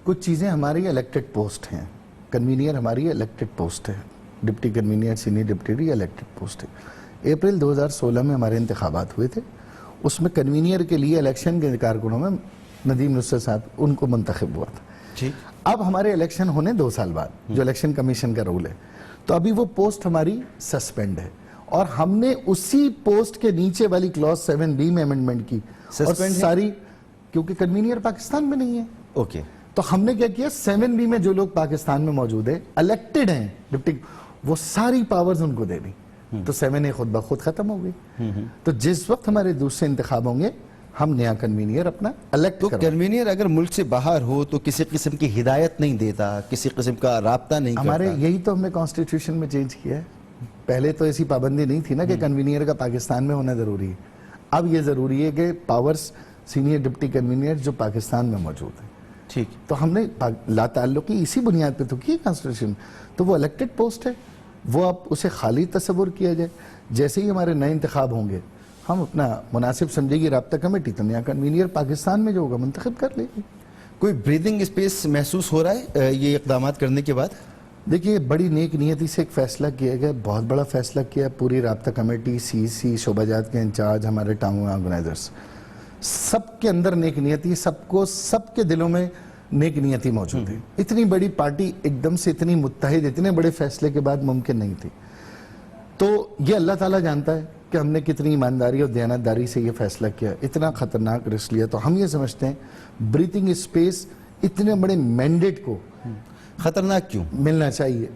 کچھ چیزیں ہماری الیکٹڈ پوسٹ ہیں. کنوینئر ہماری الیکٹڈ پوسٹ ہے، deputy convener, senior deputy elected post ہے. اپریل 2016 میں ہمارے انتخابات ہوئے تھے، اس میں کنوینئر کے لیے الیکشن کے کارکنوں میں ندیم نصرت صاحب ان کو منتخب ہوا تھا. اب ہمارے الیکشن ہونے 2 سال بعد، جو الیکشن کمیشن کا رول ہے، تو ابھی وہ پوسٹ ہماری سسپینڈ ہے، اور ہم نے اسی پوسٹ کے نیچے والی کلوز 7B میں امینڈمنٹ کی، اور ساری، کیونکہ کنوینئر پاکستان میں نہیں ہے. اوکے، تو ہم نے کیا کیا، 7B میں جو لوگ پاکستان میں موجود ہیں، الیکٹڈ ہیں ڈپٹی، وہ ساری پاورز ان کو دے دی. تو 7A خود بخود ختم ہو گئی. تو جس وقت ہمارے دوسرے انتخاب ہوں گے، ہم نیا کنوینئر اپنا الیکٹ کریں. تو کنوینئر اگر ملک سے باہر ہو تو کسی قسم کی ہدایت نہیں دیتا، کسی قسم کا رابطہ نہیں کرتا. ہمارے یہی تو ہم نے کانسٹیٹیوشن میں چینج کیا ہے. پہلے تو ایسی پابندی نہیں تھی نا کہ کنوینئر کا پاکستان میں ہونا ضروری ہے. اب یہ ضروری ہے کہ پاورز سینئر ڈپٹی کنوینئر جو پاکستان میں موجود ہیں. ٹھیک، تو ہم نے لا تعلقی اسی بنیاد پہ تو کی کانسٹیٹیوشن. تو وہ الیکٹڈ پوسٹ ہے، وہ اب اسے خالی تصور کیا جائے. جیسے ہی ہمارے نئے انتخاب ہوں گے، ہم اپنا مناسب سمجھے گی رابطہ کمیٹی، تو نیا کنوینئر پاکستان میں جو ہوگا منتخب کر لے گی. کوئی بریدنگ اسپیس محسوس ہو رہا ہے یہ اقدامات کرنے کے بعد؟ دیکھیے بڑی نیک نیتی سے ایک فیصلہ کیا گیا, بہت بڑا فیصلہ کیا. پوری رابطہ کمیٹی, سی شعبہ جات کے انچارج, ہمارے ٹاؤن آرگنائزرز, سب کے اندر نیک نیتی, سب کے دلوں میں نیک نیتی موجود ہے. اتنی بڑی پارٹی ایک دم سے اتنی متحد اتنے بڑے فیصلے کے بعد ممکن نہیں تھی. تو یہ اللہ تعالیٰ جانتا ہے کہ ہم نے کتنی ایمانداری اور دیانتداری سے یہ فیصلہ کیا, اتنا خطرناک رسک لیا. تو ہم یہ سمجھتے ہیں بریتھنگ اسپیس اتنے بڑے مینڈیٹ کو خطرناک کیوں ملنا چاہیے.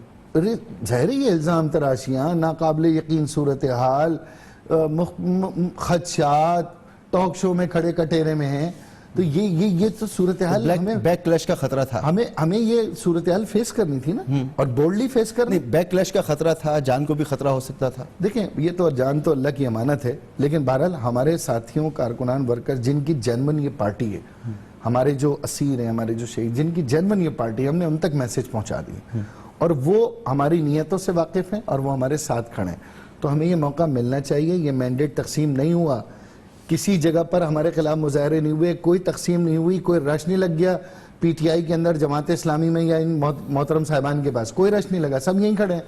ظاہر یہ الزام تراشیاں, ناقابل یقین صورتحال, خدشات, ٹاک شو میں کھڑے کٹیرے میں ہیں. تو یہ تو صورتحال بیک کلیش کا خطرہ تھا. ہمیں یہ صورتحال فیس کرنی تھی نا, اور بولڈلی فیس کرنی. بیک کلیش کا خطرہ تھا, جان کو بھی خطرہ ہو سکتا تھا. دیکھیں یہ تو جان تو اللہ کی امانت ہے, لیکن بہرحال ہمارے ساتھیوں, کارکنان, ورکر جن کی جنون یہ پارٹی ہے, ہمارے جو اسیر ہیں, ہمارے جو شہید, جن کی جنون یہ پارٹی ہے, ہم نے ان تک میسج پہنچا دی اور وہ ہماری نیتوں سے واقف ہیں اور وہ ہمارے ساتھ کھڑے ہیں. تو ہمیں یہ موقع ملنا چاہیے. یہ مینڈیٹ تقسیم نہیں ہوا, کسی جگہ پر ہمارے خلاف مظاہرے نہیں ہوئے, کوئی تقسیم نہیں ہوئی, کوئی رش نہیں لگ گیا پی ٹی آئی کے اندر, جماعت اسلامی میں یا ان محترم صاحبان کے پاس کوئی رش نہیں لگا, سب یہیں کھڑے ہیں.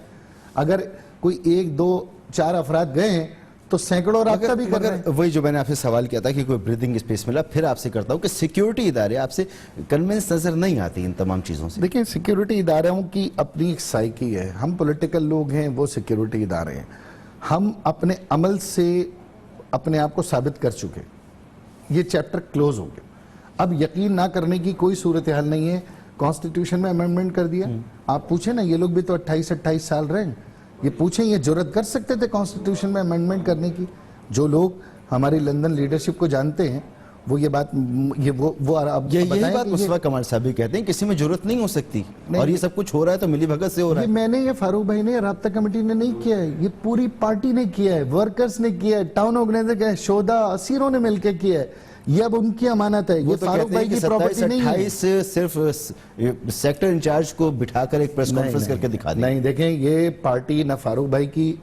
اگر کوئی 1 2 4 افراد گئے ہیں تو سینکڑوں رابطہ بھی کر رہے ہیں. وہی جو میں نے آپ سے سوال کیا تھا کہ کوئی بریتھنگ اسپیس ملا, پھر آپ سے کرتا ہوں کہ سیکیورٹی ادارے آپ سے کنونس نظر نہیں آتی ان تمام چیزوں سے. دیکھیں سیکیورٹی اداروں کی اپنی ایک سائیکی ہے. ہم پولیٹیکل لوگ ہیں, وہ سیکیورٹی ادارے ہیں. ہم اپنے عمل سے اپنے آپ کو ثابت کر چکے, یہ چیپٹر کلوز ہو گیا. اب یقین نہ کرنے کی کوئی صورتحال نہیں ہے. کانسٹیٹیوشن میں امینڈمنٹ کر دیا. آپ پوچھیں نا, یہ لوگ بھی تو 28 سال رہے ہیں, یہ پوچھیں یہ جرات کر سکتے تھے کانسٹیٹیوشن میں امینڈمنٹ کرنے کی؟ جو لوگ ہماری لندن لیڈرشپ کو جانتے ہیں وہ یہ بات یہی بات مصطفیٰ کمال صاحب بھی کہتے ہیں کسی میں جرات نہیں ہو سکتی, اور یہ سب کچھ ہو رہا ہے تو ملی بھگت سے ہو رہا ہے. میں نے, یہ فاروق بھائی نے, رابطہ کمیٹی نے نہیں کیا ہے, یہ پوری پارٹی نے کیا ہے, ورکرز نے کیا ہے, ٹاؤن آرگنائزر کیا ہے, شہداء اسیروں نے مل کے کیا ہے. یہ اب ان کی امانت ہے, یہ فاروق بھائی کی پراپرٹی نہیں ہے. 27 صرف سیکٹر انچارج کو بٹھا کر ایک پریس کانفرنس کر کے دکھا دیں. نہیں, دیکھیں یہ پارٹی نہ فاروق بھائی کی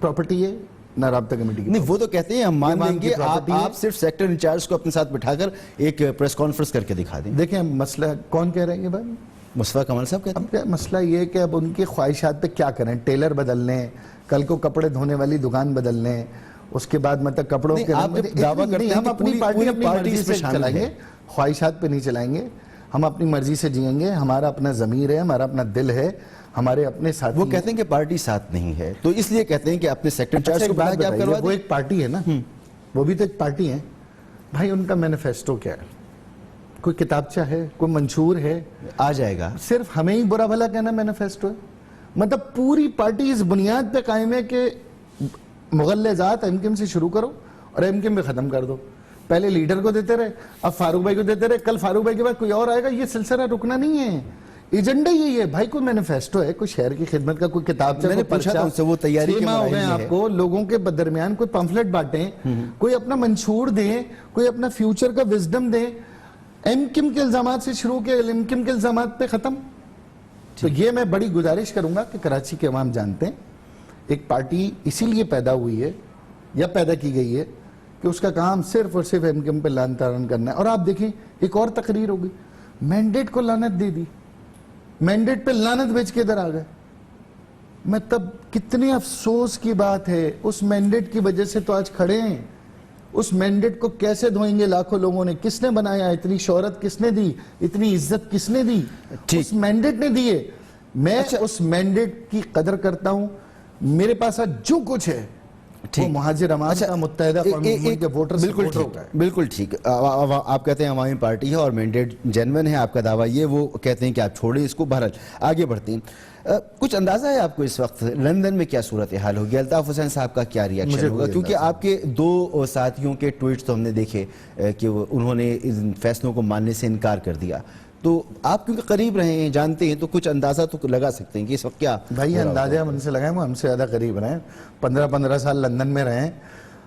پراپرٹی ہے نہ رابطہ کمیٹی کی. نہیں, وہ تو کہتے ہیں ہم مان لیں گے, آپ صرف سیکٹر انچارج کو اپنے ساتھ بٹھا کر ایک پریس کانفرنس کر کے دکھا دیں. دیکھیں مسئلہ کون کہہ رہے ہیں یہ بات؟ مصطفیٰ کمال صاحب کہتے ہیں. مسئلہ یہ کہ اب ان کی خواہشات پہ کیا کریں, ٹیلر بدل لیں, کل کو کپڑے دھونے والی دکان بدل لیں, اس کے بعد مطلب کپڑوں کے دعویٰ کرتے ہیں ہم اپنی پارٹی سے چلائیں گے, خواہشات پہ نہیں چلائیں گے. ہم اپنی مرضی سے جئیں گے, ہمارا اپنا ضمیر ہے, ہمارا اپنا دل ہے, ہمارے اپنے ساتھ. وہ کہتے ہیں کہ پارٹی ساتھ نہیں ہے, تو اس لیے کہتے ہیں کہ اپنے سیکٹر انچارج کو بتا کے آپ کروا دیں. وہ ایک پارٹی ہے نا, وہ بھی تو ایک پارٹی ہے بھائی. ان کا مینیفیسٹو کیا ہے؟ کوئی کتابچہ ہے, کوئی منشور ہے, آ جائے گا. صرف ہمیں ہی برا بھلا کہنا مینیفیسٹو ہے. مطلب پوری پارٹی اس بنیاد پہ قائم ہے کہ مغلظات ایم کیو ایم سے شروع کرو اور ایم کیو ایم پہ ختم کر دو. پہلے لیڈر کو دیتے رہے, اب فاروق بھائی کو دیتے رہے, کل فاروق بھائی کے بعد کوئی اور آئے گا. یہ سلسلہ رکنا نہیں ہے, ایجنڈا یہی ہے بھائی. کوئی مینیفیسٹو ہے, کوئی شہر کی خدمت کا کوئی کتاب میں نے پوچھا تھا ان سے, وہ تیاری کے ہو گئے آپ کو, لوگوں کے درمیان کوئی پمفلٹ بانٹیں, کوئی اپنا منشور دیں, کوئی اپنا فیوچر کا وزڈم دیں. ایم کیو کے الزامات سے شروع کے ایم کیو کے الزامات پہ ختم. تو یہ میں بڑی گزارش کروں گا کہ کراچی کے عوام جانتے ہیں ایک پارٹی اسی لیے پیدا ہوئی ہے یا پیدا کی گئی ہے کہ اس کا کام صرف اور صرف ایم کیو ایم پہ لان تارن کرنا ہے. اور آپ دیکھیں ایک اور تقریر ہوگی, مینڈیٹ کو لعنت دے دی, مینڈیٹ پہ لعنت بیچ کے ادھر آ گئے. میں تب کتنی افسوس کی بات ہے, اس مینڈیٹ کی وجہ سے تو آج کھڑے ہیں. اس مینڈیٹ کو کیسے دھوئیں گے لاکھوں لوگوں نے, کس نے بنایا, اتنی شہرت کس نے دی, اتنی عزت کس نے دی, اس مینڈیٹ نے دیے. میں اس مینڈیٹ کی قدر کرتا ہوں. میرے پاس آج جو کچھ ہے وہ مہاجر عوام کا, متحدہ قوم کے ووٹر سے ہوتا ہے. بالکل ٹھیک. آپ کہتے ہیں عوامی پارٹی ہے اور مینڈیٹ جینون ہے, آپ کا دعویٰ یہ, وہ کہتے ہیں کہ آپ چھوڑیں اس کو. بہرحال آگے بڑھتے ہیں. کچھ اندازہ ہے آپ کو اس وقت لندن میں کیا صورتحال ہوگی, الطاف حسین صاحب کا کیا ریاکشن ہوگا؟ کیونکہ آپ کے 2 ساتھیوں کے ٹویٹس تو ہم نے دیکھے کہ انہوں نے ان فیصلوں کو ماننے سے انکار کر دیا. تو آپ کیونکہ قریب رہے ہیں, جانتے ہیں, تو کچھ اندازہ تو لگا سکتے ہیں کہ اس وقت کیا بھائی اندازہ ہم ان سے لگائیں, وہ ہم سے زیادہ قریب رہے ہیں. 15 سال لندن میں رہے ہیں,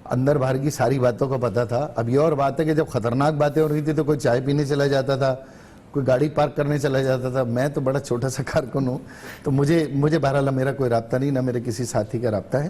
اندر باہر کی ساری باتوں کو پتا تھا. اب یہ اور بات ہے کہ جب خطرناک باتیں ہو رہی تھی تو کوئی چائے پینے چلا جاتا تھا, کوئی گاڑی پارک کرنے چلا جاتا تھا. میں تو بڑا چھوٹا سا کارکن ہوں, تو مجھے بہرحال میرا کوئی رابطہ نہیں, نہ میرے کسی ساتھی کا رابطہ ہے.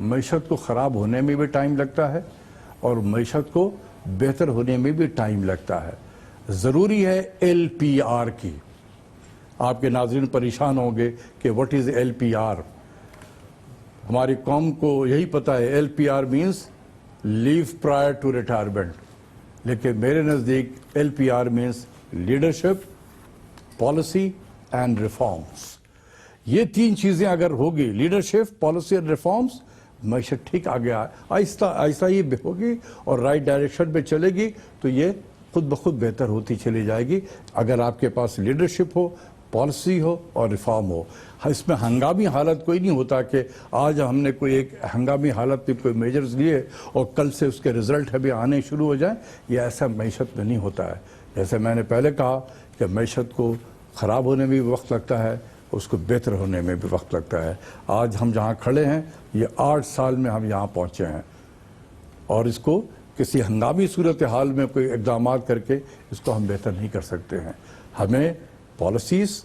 معیشت کو خراب ہونے میں بھی ٹائم لگتا ہے اور معیشت کو بہتر ہونے میں بھی ٹائم لگتا ہے. ضروری ہے ایل پی آر کی. آپ کے ناظرین پریشان ہوں گے کہ what is L P R. ہماری قوم کو یہی پتہ ہے L P R minus leave prior to retirement, لیکن میرے نزدیک L P R minus leadership, policy and reforms. یہ تین چیزیں اگر ہوگی, لیڈرشپ, پالیسی اینڈ ریفارمز, معیشت ٹھیک آگے آہستہ آہستہ یہ ہوگی اور رائٹ ڈائریکشن پہ چلے گی تو یہ خود بخود بہتر ہوتی چلی جائے گی. اگر آپ کے پاس لیڈرشپ ہو, پالیسی ہو اور ریفارم ہو. اس میں ہنگامی حالت کوئی نہیں ہوتا کہ آج ہم نے کوئی ایک ہنگامی حالت میں کوئی میجرز لیے اور کل سے اس کے رزلٹ ابھی آنے شروع ہو جائیں. یہ ایسا معیشت میں نہیں ہوتا ہے. جیسے میں نے پہلے کہا کہ معیشت کو خراب ہونے میں بھی وقت لگتا ہے, اس کو بہتر ہونے میں بھی وقت لگتا ہے. آج ہم جہاں کھڑے ہیں یہ 8 سال میں ہم یہاں پہنچے ہیں اور اس کو کسی ہنگامی صورتحال میں کوئی اقدامات کر کے اس کو ہم بہتر نہیں کر سکتے ہیں. ہمیں پالیسیز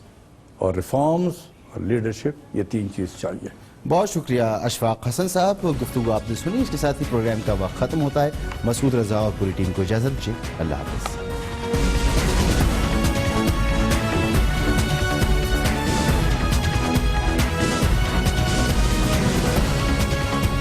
اور ریفارمز اور لیڈرشپ, یہ تین چیز چاہیے. بہت شکریہ اشفاق حسن صاحب, گفتگو آپ نے سنی. اس کے ساتھ ہی پروگرام کا وقت ختم ہوتا ہے. مسعود رضا اور پوری ٹیم کو اجازت دیجیے. اللہ حافظ.